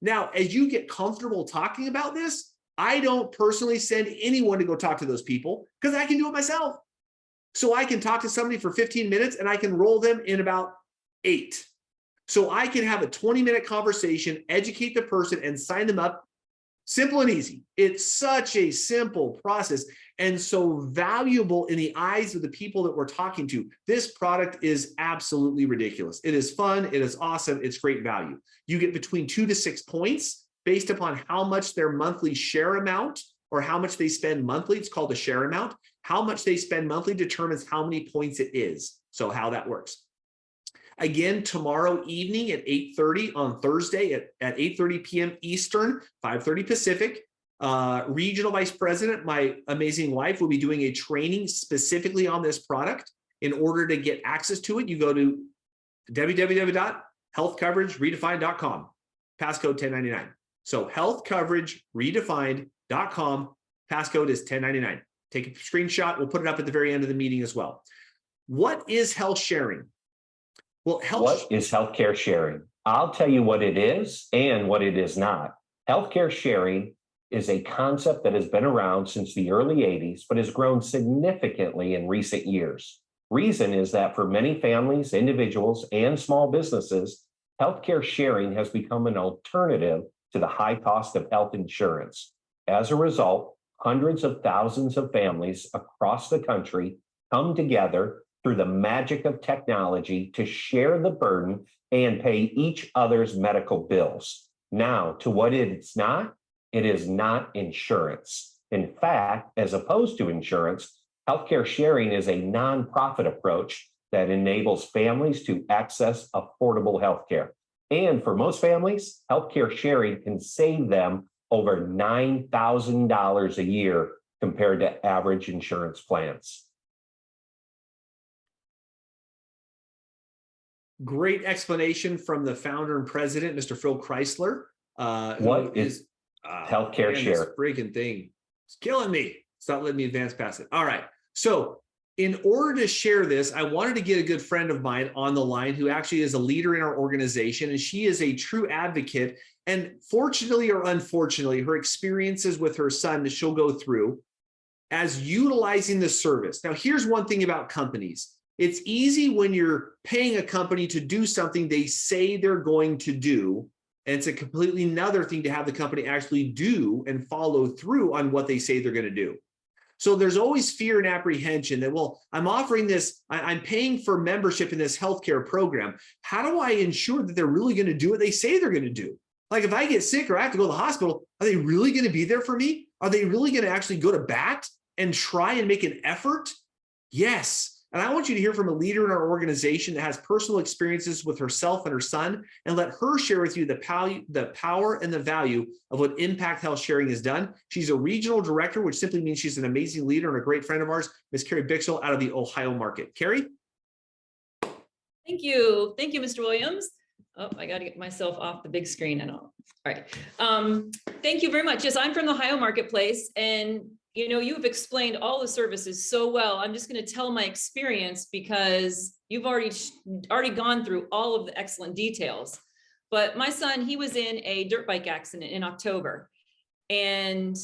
Now, as you get comfortable talking about this, I don't personally send anyone to go talk to those people because I can do it myself. So I can talk to somebody for 15 minutes and I can roll them in about 8. So I can have a 20-minute conversation, educate the person, and sign them up. Simple and easy. It's such a simple process and so valuable in the eyes of the people that we're talking to. This product is absolutely ridiculous. It is fun. It is awesome. It's great value. You get between 2 to 6 points based upon how much their monthly share amount or how much they spend monthly. It's called a share amount. How much they spend monthly determines how many points it is. So how that works. Again, tomorrow evening at 8:30 on Thursday at 8:30 p.m. Eastern, 5:30 Pacific, Regional Vice President, my amazing wife, will be doing a training specifically on this product. In order to get access to it, you go to www.healthcoverageredefined.com, passcode 1099. So healthcoverageredefined.com, passcode is 1099. Take a screenshot. We'll put it up at the very end of the meeting as well. What is health sharing? Well, what is healthcare sharing? I'll tell you what it is and what it is not. Healthcare sharing is a concept that has been around since the early 80s, but has grown significantly in recent years. Reason is that for many families, individuals, and small businesses, healthcare sharing has become an alternative to the high cost of health insurance. As a result, hundreds of thousands of families across the country come together through the magic of technology to share the burden and pay each other's medical bills. Now, to what it's not, it is not insurance. In fact, as opposed to insurance, healthcare sharing is a nonprofit approach that enables families to access affordable healthcare. And for most families, healthcare sharing can save them over $9,000 a year compared to average insurance plans. Great explanation from the founder and president, Mr. Phil Chrysler. What is healthcare share? This freaking thing is killing me. It's not letting me advance past it. All right. So in order to share this, I wanted to get a good friend of mine on the line who actually is a leader in our organization, and she is a true advocate. And fortunately or unfortunately, her experiences with her son that she'll go through as utilizing the service. Now, here's one thing about companies. It's easy when you're paying a company to do something they say they're going to do. And it's a completely another thing to have the company actually do and follow through on what they say they're going to do. So there's always fear and apprehension that, well, I'm offering this, I'm paying for membership in this healthcare program. How do I ensure that they're really going to do what they say they're going to do? Like if I get sick or I have to go to the hospital, are they really going to be there for me? Are they really going to actually go to bat and try and make an effort? Yes. And I want you to hear from a leader in our organization that has personal experiences with herself and her son, and let her share with you the power and the value of what Impact Health Sharing has done. She's a regional director, which simply means she's an amazing leader and a great friend of ours, Ms. Carrie Bixel out of the Ohio market. Carrie? Thank you. Thank you, Mr. Williams. Oh, I got to get myself off the big screen and all. All right. Thank you very much. Yes, I'm from the Ohio marketplace, and you know, you've explained all the services so well. I'm just going to tell my experience because you've already gone through all of the excellent details. But my son, he was in a dirt bike accident in October. And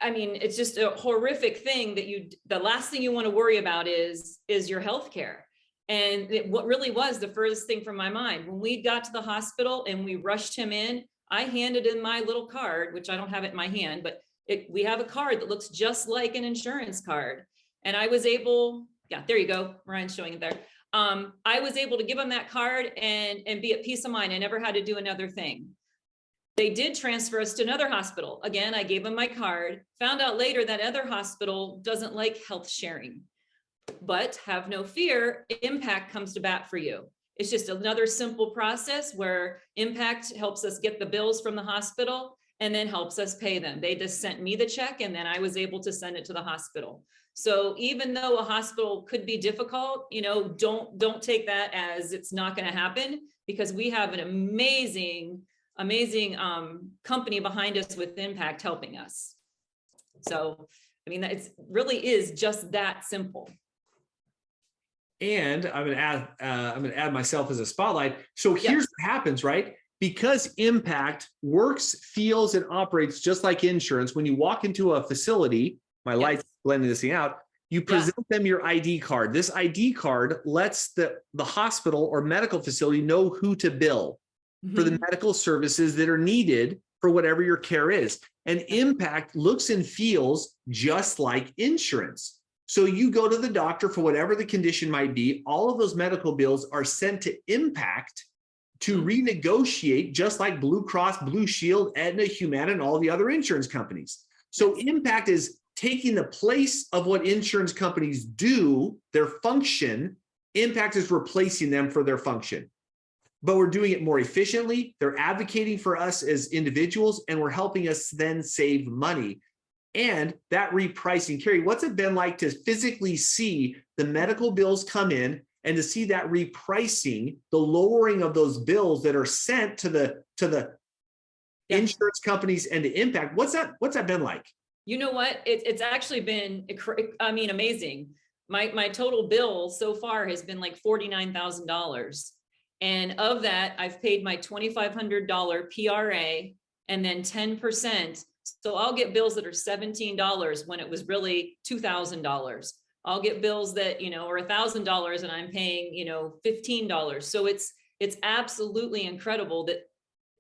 I mean, it's just a horrific thing that the last thing you want to worry about is your health care. And what really was the furthest thing from my mind. When we got to the hospital and we rushed him in, I handed in my little card, which I don't have it in my hand, but we have a card that looks just like an insurance card. And I was able, yeah, there you go. Ryan's showing it there. I was able to give him that card and be at peace of mind. I never had to do another thing. They did transfer us to another hospital. Again, I gave him my card, found out later that other hospital doesn't like health sharing, but have no fear, Impact comes to bat for you. It's just another simple process where Impact helps us get the bills from the hospital and then helps us pay them. They just sent me the check and then I was able to send it to the hospital. So even though a hospital could be difficult, you know, don't take that as it's not going to happen, because we have an amazing company behind us with Impact helping us. So, I mean, it really is just that simple. And I'm going to add myself as a spotlight. So here's what happens, right? Because Impact works, feels, and operates just like insurance. When you walk into a facility, my light's blending this thing out, you present them your ID card. This ID card lets the hospital or medical facility know who to bill for the medical services that are needed for whatever your care is. And Impact looks and feels just like insurance. So you go to the doctor for whatever the condition might be, all of those medical bills are sent to Impact to renegotiate, just like Blue Cross, Blue Shield, Aetna, Humana, and all the other insurance companies. So Impact is taking the place of what insurance companies do, their function. Impact is replacing them for their function. But we're doing it more efficiently. They're advocating for us as individuals, and we're helping us then save money. And that repricing, Carrie, what's it been like to physically see the medical bills come in and to see that repricing, the lowering of those bills that are sent to the insurance companies and to Impact? What's that been like? You know what? It's actually been, I mean, amazing. My total bill so far has been like $49,000. And of that, I've paid my $2,500 PRA and then 10%. So I'll get bills that are $17 when it was really $2,000. I'll get bills that, you know, are $1,000 and I'm paying, you know, $15. So it's absolutely incredible that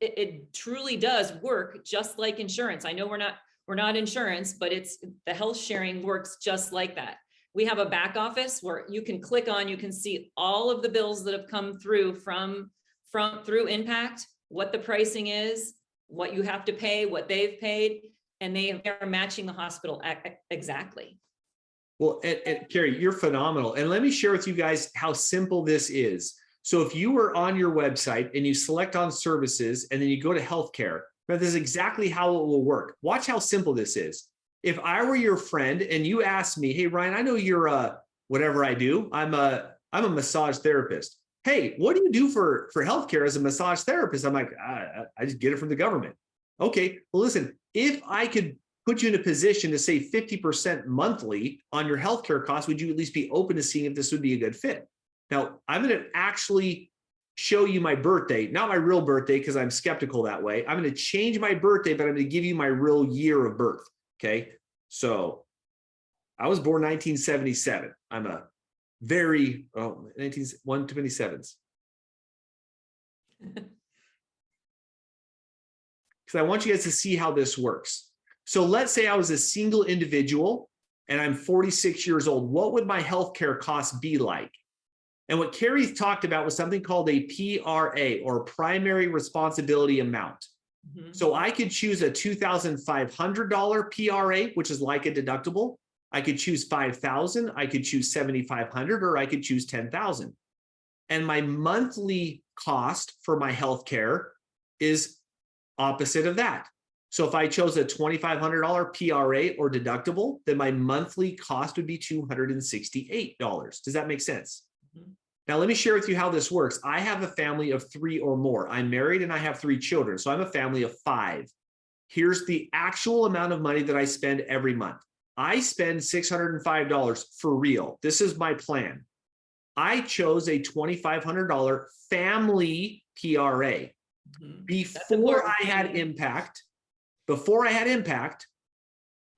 it truly does work just like insurance. I know we're not insurance, but the health sharing works just like that. We have a back office where you can click on, you can see all of the bills that have come through through Impact, what the pricing is, what you have to pay, what they've paid, and they are matching the hospital exactly. Well, and Carrie, you're phenomenal. And let me share with you guys how simple this is. So if you were on your website and you select on services and then you go to healthcare, this is exactly how it will work. Watch how simple this is. If I were your friend and you asked me, hey, Ryan, I know you're whatever I do. I'm a massage therapist. Hey, what do you do for healthcare as a massage therapist? I'm like, I just get it from the government. Okay, well, listen, if I could put you in a position to save 50% monthly on your healthcare costs, would you at least be open to seeing if this would be a good fit? Now, I'm going to actually show you my birthday, not my real birthday, because I'm skeptical that way. I'm going to change my birthday, but I'm going to give you my real year of birth. Okay, so I was born 1977. I'm a very 127s. Because I want you guys to see how this works. So let's say I was a single individual and I'm 46 years old. What would my healthcare costs be like? And what Carrie talked about was something called a PRA, or primary responsibility amount. Mhm. So I could choose a $2,500 PRA, which is like a deductible. I could choose 5,000, I could choose 7,500, or I could choose 10,000. And my monthly cost for my healthcare is opposite of that. So if I chose a $2,500 PRA or deductible, then my monthly cost would be $268. Does that make sense? Mhm. Now, let me share with you how this works. I have a family of 3 or more. I'm married and I have 3 children. So I'm a family of 5. Here's the actual amount of money that I spend every month. I spend $605 for real. This is my plan. I chose a $2,500 family PRA. Mhm. Before important. I had Impact,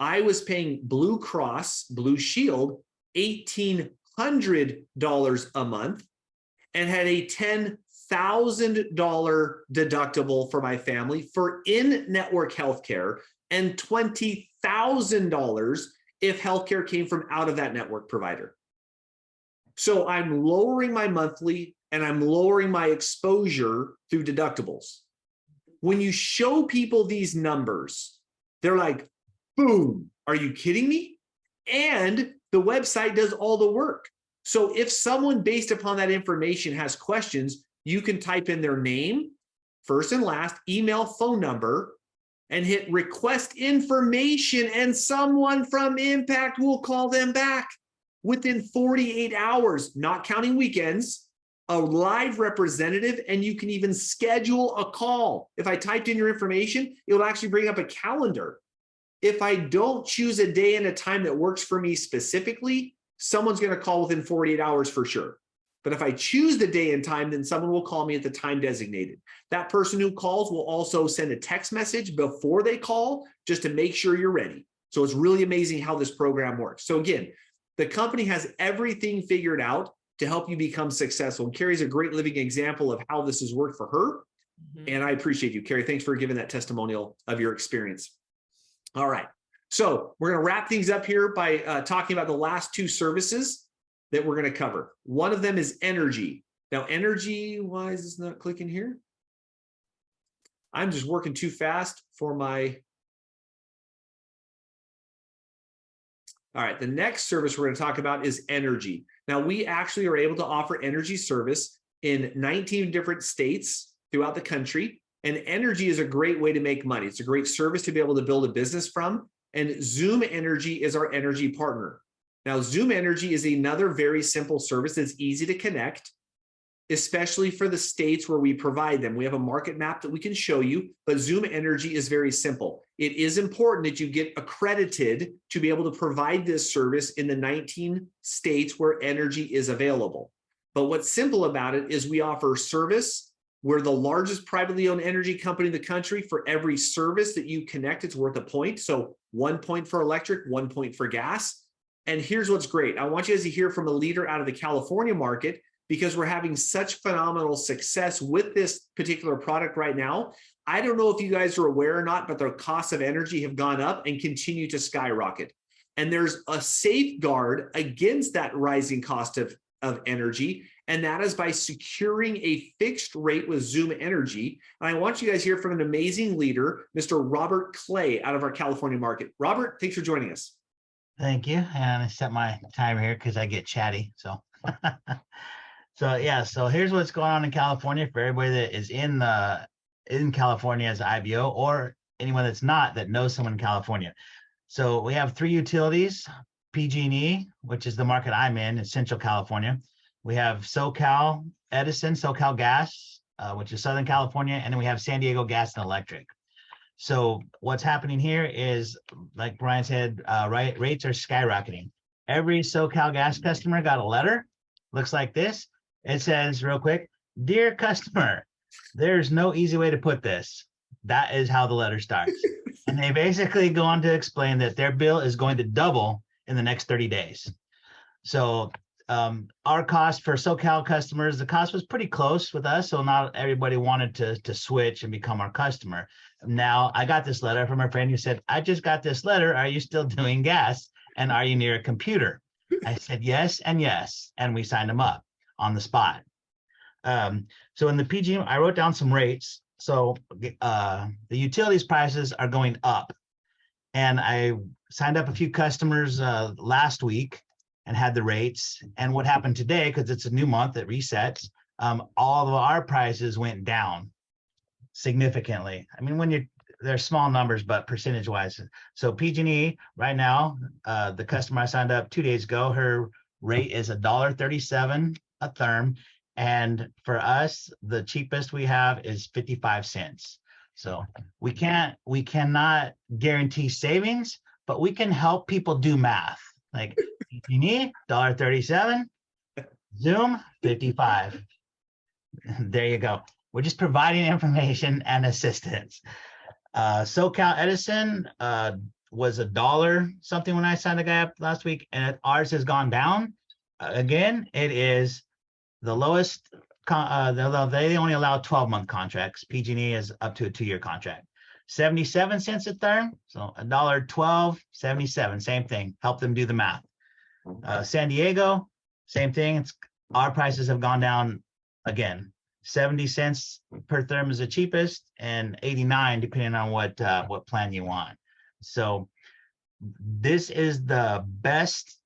I was paying Blue Cross Blue Shield $1,800 a month and had a $10,000 deductible for my family for in-network healthcare and $20,000 if healthcare came from out of that network provider. So I'm lowering my monthly and I'm lowering my exposure through deductibles. When you show people these numbers, they're like, boom, are you kidding me? And the website does all the work. So if someone based upon that information has questions, you can type in their name, first and last, email, phone number, and hit request information, and someone from Impact will call them back within 48 hours, not counting weekends, a live representative, and you can even schedule a call. If I typed in your information, it will actually bring up a calendar. If I don't choose a day and a time that works for me specifically, someone's going to call within 48 hours for sure. But if I choose the day and time, then someone will call me at the time designated. That person who calls will also send a text message before they call just to make sure you're ready. So it's really amazing how this program works. So again, the company has everything figured out to help you become successful. And Carrie's a great living example of how this has worked for her. Mhm. And I appreciate you, Carrie. Thanks for giving that testimonial of your experience. All right. So we're going to wrap things up here by talking about the last 2 services that we're going to cover. One of them is energy. Now, energy, why is this not clicking here? I'm just working too fast for my... All right, the next service we're going to talk about is energy. Now, we actually are able to offer energy service in 19 different states throughout the country. And energy is a great way to make money. It's a great service to be able to build a business from. And Zoom Energy is our energy partner. Now, Zoom Energy is another very simple service that's easy to connect, especially for the states where we provide them. We have a market map that we can show you, but Zoom Energy is very simple. It is important that you get accredited to be able to provide this service in the 19 states where energy is available. But what's simple about it is we offer service. We're the largest privately owned energy company in the country. For every service that you connect, it's worth a point. So 1 point for electric, 1 point for gas. And here's what's great. I want you guys to hear from a leader out of the California market, because we're having such phenomenal success with this particular product right now. I don't know if you guys are aware or not, but the costs of energy have gone up and continue to skyrocket. And there's a safeguard against that rising cost of energy, and that is by securing a fixed rate with Zoom Energy. And I want you guys to hear from an amazing leader, Mr. Robert Clay, out of our California market. Robert, thanks for joining us. Thank you. And I set my timer here because I get chatty. So, so here's what's going on in California for everybody that is in California as an IBO, or anyone that's not, that knows someone in California. So we have 3 utilities: PG&E, which is the market I'm in Central California. We have SoCal Edison, SoCal Gas, which is Southern California, and then we have San Diego Gas and Electric. So what's happening here is, like Brian said, rates are skyrocketing. Every SoCal Gas customer got a letter, looks like this. It says real quick, "Dear customer, there's no easy way to put this." That is how the letter starts. And they basically go on to explain that their bill is going to double in the next 30 days. So Our cost for SoCal customers, the cost was pretty close with us. So not everybody wanted to switch and become our customer. Now I got this letter from a friend who said, I just got this letter. Are you still doing gas? And are you near a computer? I said, yes, and yes. And we signed them up on the spot. So in the PG, I wrote down some rates. So the utilities prices are going up. And I signed up a few customers last week and had the rates. And what happened today, because it's a new month, it resets, all of our prices went down significantly. I mean, they're small numbers, but percentage wise. So PG&E right now, the customer I signed up 2 days ago, her rate is $1.37 a therm. And for us, the cheapest we have is 55 cents. So we cannot guarantee savings, but we can help people do math. Like PG&E, $1.37, Zoom, 55. There you go. We're just providing information and assistance. SoCal Edison was $1 something when I signed a guy up last week, and ours has gone down. Again, it is the lowest. They only allow 12-month contracts. PG&E is up to a 2-year contract. 77 cents a therm, so $1.12, 77, same thing. Help them do the math. San Diego, same thing. Our prices have gone down again. 70 cents per therm is the cheapest, and 89 depending on what plan you want. So this is the best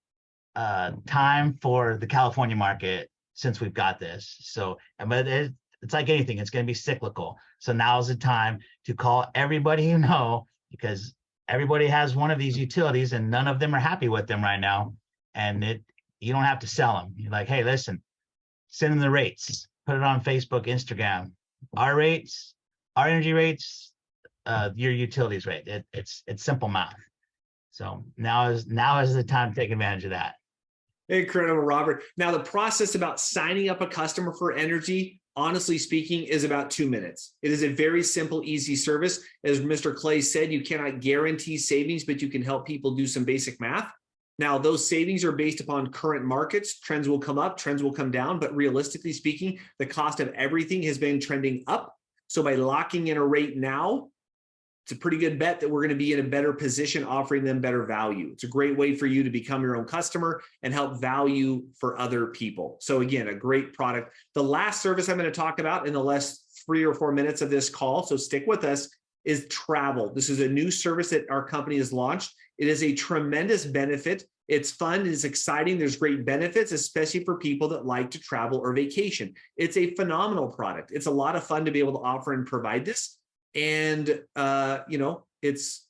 time for the California market since we've got this. So, but it's like anything, it's going to be cyclical. So now's the time to call everybody you know, because everybody has one of these utilities and none of them are happy with them right now. And you don't have to sell them. You're like, hey, listen, send them the rates, put it on Facebook, Instagram, our rates, our energy rates, your utilities rate. It's simple math. So now is the time to take advantage of that. Incredible, Robert. Now, the process about signing up a customer for energy, honestly speaking, is about 2 minutes. It is a very simple, easy service. As Mr. Clay said, you cannot guarantee savings, but you can help people do some basic math. Now, those savings are based upon current markets. Trends will come up, trends will come down, but realistically speaking, the cost of everything has been trending up. So by locking in a rate now, it's a pretty good bet that we're going to be in a better position offering them better value. It's a great way for you to become your own customer and help value for other people. So again, a great product. The last service I'm going to talk about in the last 3 or 4 minutes of this call, so stick with us, is travel. This is a new service that our company has launched. It is a tremendous benefit. It's fun, it's exciting, there's great benefits, especially for people that like to travel or vacation. It's a phenomenal product. It's a lot of fun to be able to offer and provide this. And it's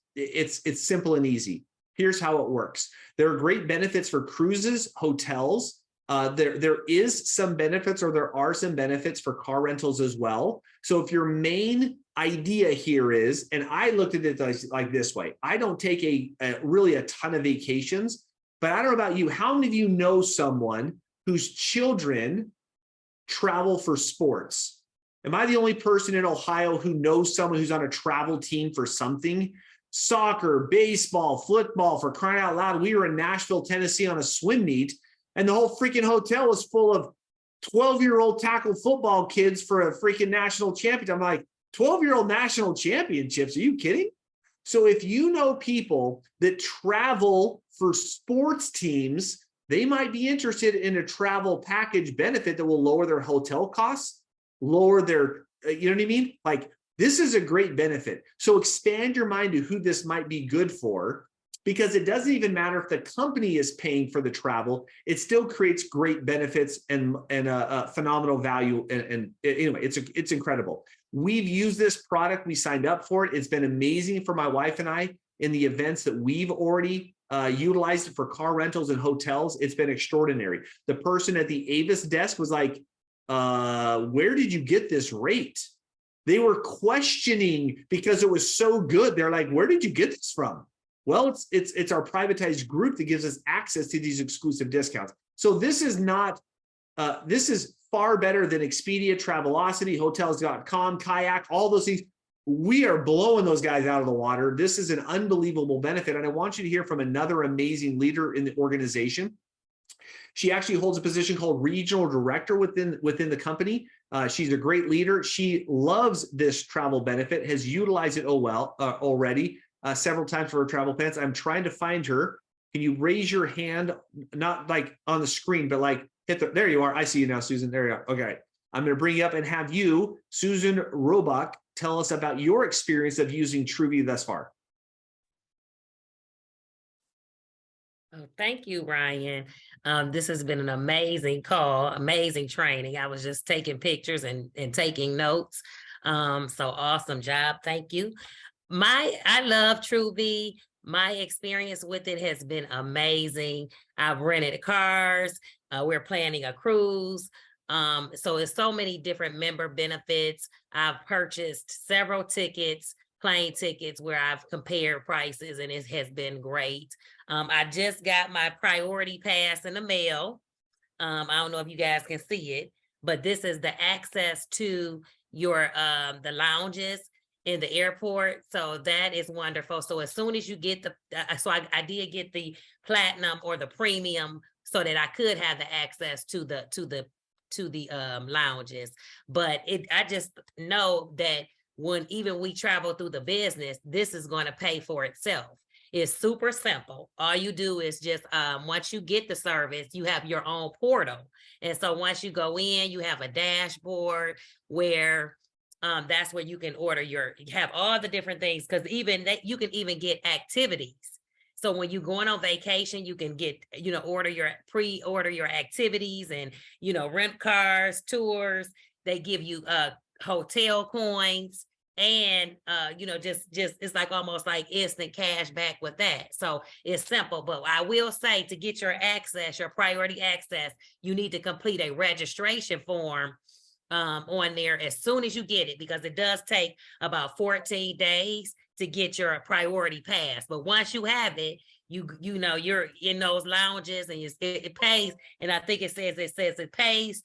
simple and easy. Here's how it works. There are great benefits for cruises, hotels. There is some benefits, or there are some benefits for car rentals as well. So if your main idea here is, and I looked at it like this way, I don't take really a ton of vacations, but I don't know about you. How many of you know someone whose children travel for sports? Am I the only person in Ohio who knows someone who's on a travel team for something? Soccer, baseball, football, for crying out loud. We were in Nashville, Tennessee on a swim meet, and the whole freaking hotel was full of 12-year-old tackle football kids for a freaking national championship. I'm like, 12-year-old national championships? Are you kidding? So if you know people that travel for sports teams, they might be interested in a travel package benefit that will lower their hotel costs, lower their, you know what I mean? Like, this is a great benefit. So expand your mind to who this might be good for, because it doesn't even matter if the company is paying for the travel. It still creates great benefits and phenomenal value. And anyway, it's incredible. We've used this product. We signed up for it. It's been amazing for my wife and I in the events that we've already utilized it for car rentals and hotels. It's been extraordinary. The person at the Avis desk was like, where did you get this rate? They were questioning because it was so good. They're like, where did you get this from? Well, it's our privatized group that gives us access to these exclusive discounts. So this is not, this is far better than Expedia, Travelocity, Hotels.com, Kayak, all those things. We are blowing those guys out of the water. This is an unbelievable benefit. And I want you to hear from another amazing leader in the organization. She actually holds a position called regional director within the company. She's a great leader. She loves this travel benefit, has utilized it already several times for her travel plans. I'm trying to find her. Can you raise your hand? Not like on the screen, but like hit the, there you are. I see you now, Susan. There you are. Okay. I'm going to bring you up and have you, Susan Robach, tell us about your experience of using TrueView thus far. Oh, thank you, Ryan. This has been an amazing call, amazing training. I was just taking pictures and taking notes. So awesome job. Thank you. I love TrueView. My experience with it has been amazing. I've rented cars. We're planning a cruise. So it's so many different member benefits. I've purchased several tickets, plane tickets, where I've compared prices, and it has been great. I just got my priority pass in the mail. I don't know if you guys can see it, but this is the access to your the lounges in the airport. So that is wonderful. So as soon as you get the, I did get the platinum or the premium so that I could have the access to the lounges. But I just know that when even we travel through the business, this is going to pay for itself. It's super simple. All you do is just, once you get the service, you have your own portal. And so once you go in, you have a dashboard where that's where you can you have all the different things, because even that you can even get activities. So when you're going on vacation, you can get, pre-order your activities and, rent cars, tours. They give you hotel coins. And just it's like almost like instant cash back with that. So it's simple, but I will say, to get your access, your priority access, you need to complete a registration form on there as soon as you get it, because it does take about 14 days to get your priority pass. But once you have it, you're in those lounges, and it pays. And I think it says it pays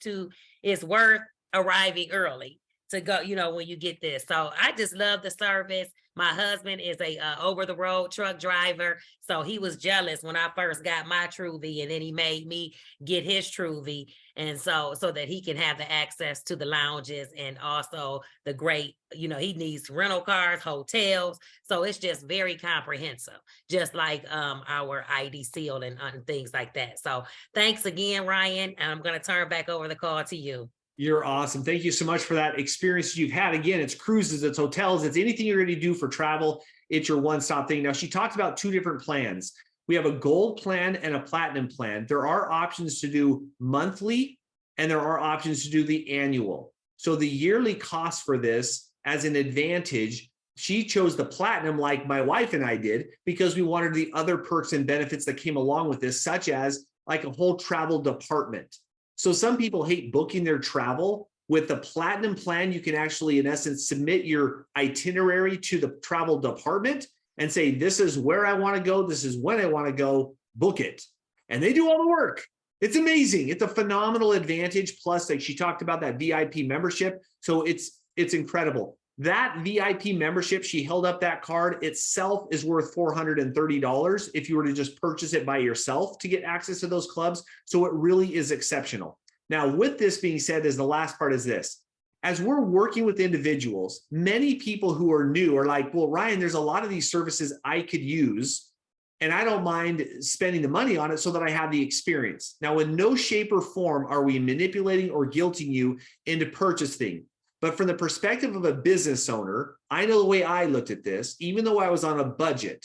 it's worth arriving early to go, when you get this. So I just love the service. My husband is a over-the-road truck driver, so he was jealous when I first got my TrueView, and then he made me get his TrueView, and so that he can have the access to the lounges, and also the great, he needs rental cars, hotels. So it's just very comprehensive, just like our ID seal and things like that. So thanks again, Ryan. And I'm going to turn back over the call to you. You're awesome. Thank you so much for that experience you've had. Again, it's cruises, it's hotels, it's anything you're going to do for travel. It's your one-stop thing. Now, she talked about two different plans. We have a gold plan and a platinum plan. There are options to do monthly, and there are options to do the annual. So the yearly cost for this as an advantage, she chose the platinum like my wife and I did, because we wanted the other perks and benefits that came along with this, such as like a whole travel department. So some people hate booking their travel. With the platinum plan, you can actually, in essence, submit your itinerary to the travel department and say, this is where I want to go. This is when I want to go, book it. And they do all the work. It's amazing. It's a phenomenal advantage. Plus, like she talked about that VIP membership. So it's incredible. That VIP membership, she held up that card itself, is worth $430 if you were to just purchase it by yourself to get access to those clubs. So it really is exceptional. Now, with this being said, the last part is this. As we're working with individuals, many people who are new are like, well, Ryan, there's a lot of these services I could use, and I don't mind spending the money on it so that I have the experience. Now, in no shape or form are we manipulating or guilting you into purchasing. But from the perspective of a business owner, I know the way I looked at this. Even though I was on a budget,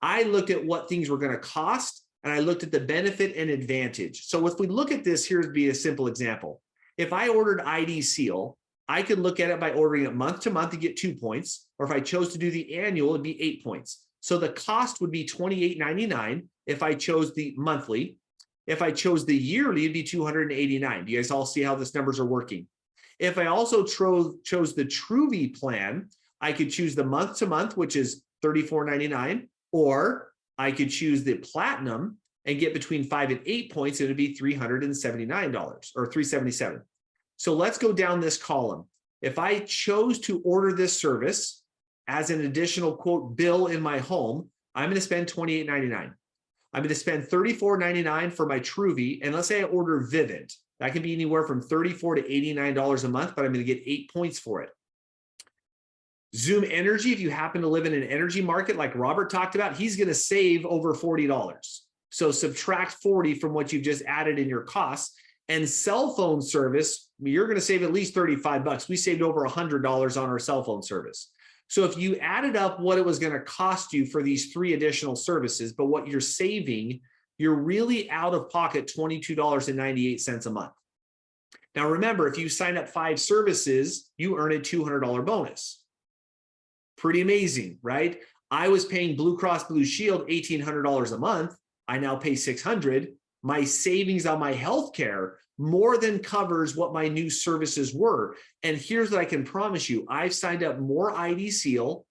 I looked at what things were going to cost, and I looked at the benefit and advantage. So if we look at this, here's be a simple example. If I ordered ID Seal, I could look at it by ordering it month to month to get 2 points, or if I chose to do the annual, it'd be 8 points. So the cost would be $28.99 if I chose the monthly. If I chose the yearly, it'd be $289. Do you guys all see how these numbers are working? If I also chose the TrueView plan, I could choose the month to month, which is $34.99, or I could choose the platinum and get between 5 and 8 points. It would be $379 or $377. So let's go down this column. If I chose to order this service as an additional quote bill in my home, I'm going to spend $28.99. I'm going to spend $34.99 for my Truvy. And let's say I order Vivint. That can be anywhere from $34 to $89 a month, but I'm going to get 8 points for it. Zoom Energy, if you happen to live in an energy market like Robert talked about, he's going to save over $40. So subtract 40 from what you've just added in your costs. And cell phone service, you're going to save at least $35. We saved over $100 on our cell phone service. So if you added up what it was going to cost you for these 3 additional services, but what you're saving, you're really out of pocket $22.98 a month. Now, remember, if you sign up 5 services, you earn a $200 bonus. Pretty amazing, right? I was paying Blue Cross Blue Shield $1,800 a month. I now pay $600. My savings on my healthcare more than covers what my new services were. And here's what I can promise you. I've signed up more ID Seal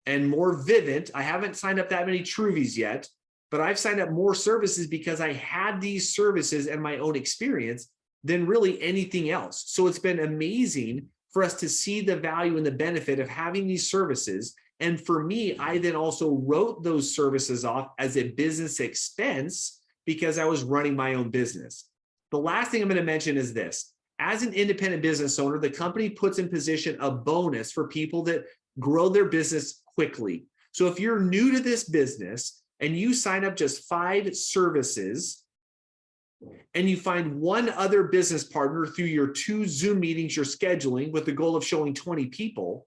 and more Vivint. I haven't signed up that many Truvies yet, but I've signed up more services because I had these services and my own experience than really anything else. So it's been amazing for us to see the value and the benefit of having these services. And for me, I then also wrote those services off as a business expense because I was running my own business. The last thing I'm going to mention is this. As an independent business owner, the company puts in position a bonus for people that grow their business quickly. So if you're new to this business and you sign up just 5 services and you find one other business partner through your 2 Zoom meetings you're scheduling with the goal of showing 20 people,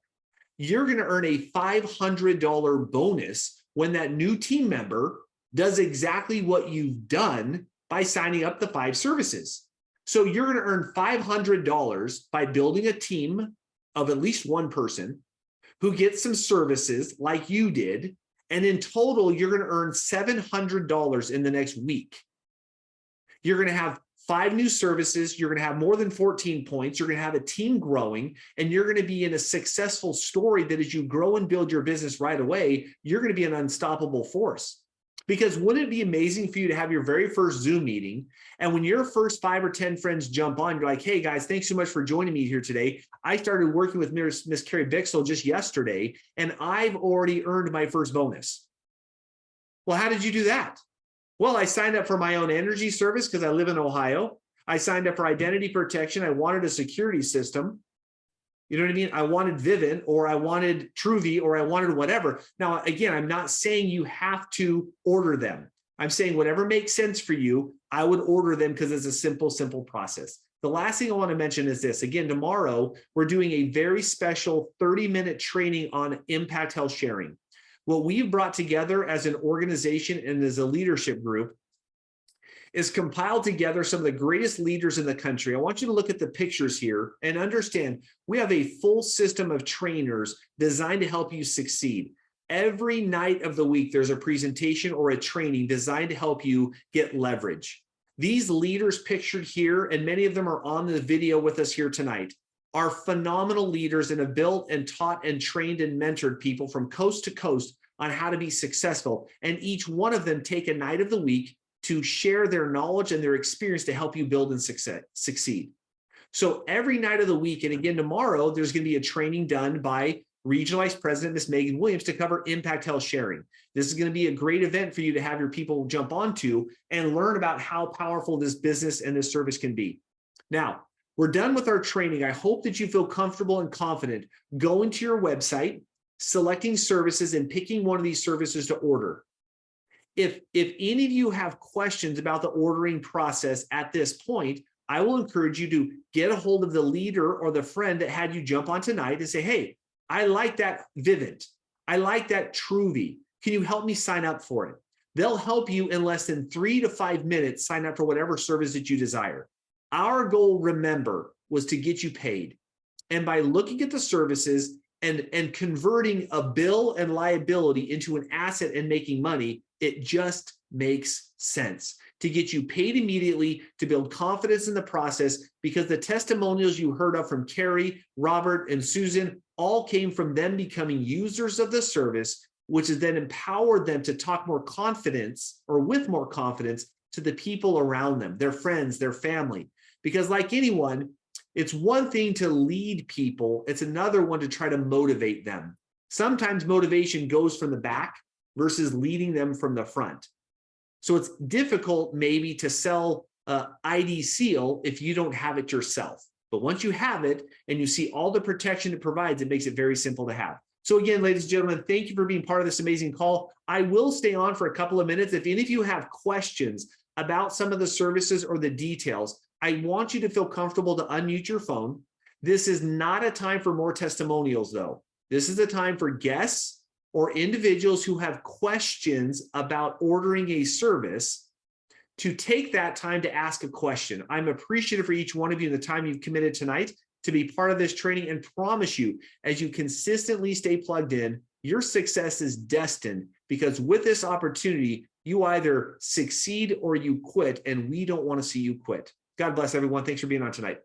you're going to earn a $500 bonus when that new team member does exactly what you've done by signing up the 5 services. So you're going to earn $500 by building a team of at least one person who gets some services like you did. And in total, you're going to earn $700 in the next week. You're going to have 5 new services. You're going to have more than 14 points. You're going to have a team growing, and you're going to be in a successful story that as you grow and build your business right away, you're going to be an unstoppable force. Because wouldn't it be amazing for you to have your very first Zoom meeting, and when your first 5 or 10 friends jump on, you're like, hey guys, thanks so much for joining me here today. I started working with Miss Carrie Bixel just yesterday, and I've already earned my first bonus. Well, how did you do that? Well, I signed up for my own energy service because I live in Ohio. I signed up for identity protection. I wanted a security system. You know what I mean? I wanted Vivint, or I wanted Truvy, or I wanted whatever. Now, again, I'm not saying you have to order them. I'm saying whatever makes sense for you, I would order them because it's a simple process. The last thing I want to mention is this. Again, tomorrow, we're doing a very special 30-minute training on impact health sharing. What we've brought together as an organization and as a leadership group is compiled together some of the greatest leaders in the country. I want you to look at the pictures here and understand we have a full system of trainers designed to help you succeed. Every night of the week, there's a presentation or a training designed to help you get leverage. These leaders pictured here, and many of them are on the video with us here tonight, are phenomenal leaders and have built and taught and trained and mentored people from coast to coast on how to be successful. And each one of them take a night of the week to share their knowledge and their experience to help you build and succeed. So every night of the week, and again, tomorrow, there's going to be a training done by Regional Vice President, Ms. Megan Williams, to cover impact health sharing. This is going to be a great event for you to have your people jump onto and learn about how powerful this business and this service can be. Now, we're done with our training. I hope that you feel comfortable and confident going to your website, selecting services, and picking one of these services to order. If any of you have questions about the ordering process at this point, I will encourage you to get a hold of the leader or the friend that had you jump on tonight and say, hey, I like that Vivint. I like that Truvy. Can you help me sign up for it? They'll help you in less than 3 to 5 minutes sign up for whatever service that you desire. Our goal, remember, was to get you paid. And by looking at the services and converting a bill and liability into an asset and making money, it just makes sense to get you paid immediately, to build confidence in the process, because the testimonials you heard of from Carrie, Robert, and Susan all came from them becoming users of the service, which has then empowered them to talk more confidence, or with more confidence, to the people around them, their friends, their family. Because like anyone, it's one thing to lead people, it's another one to try to motivate them. Sometimes motivation goes from the back versus leading them from the front. So it's difficult maybe to sell ID Seal if you don't have it yourself. But once you have it and you see all the protection it provides, it makes it very simple to have. So again, ladies and gentlemen, thank you for being part of this amazing call. I will stay on for a couple of minutes. If any of you have questions about some of the services or the details, I want you to feel comfortable to unmute your phone. This is not a time for more testimonials, though. This is a time for guests or individuals who have questions about ordering a service to take that time to ask a question. I'm appreciative for each one of you and the time you've committed tonight to be part of this training, and promise you, as you consistently stay plugged in, your success is destined, because with this opportunity, you either succeed or you quit, and we don't want to see you quit. God bless everyone. Thanks for being on tonight.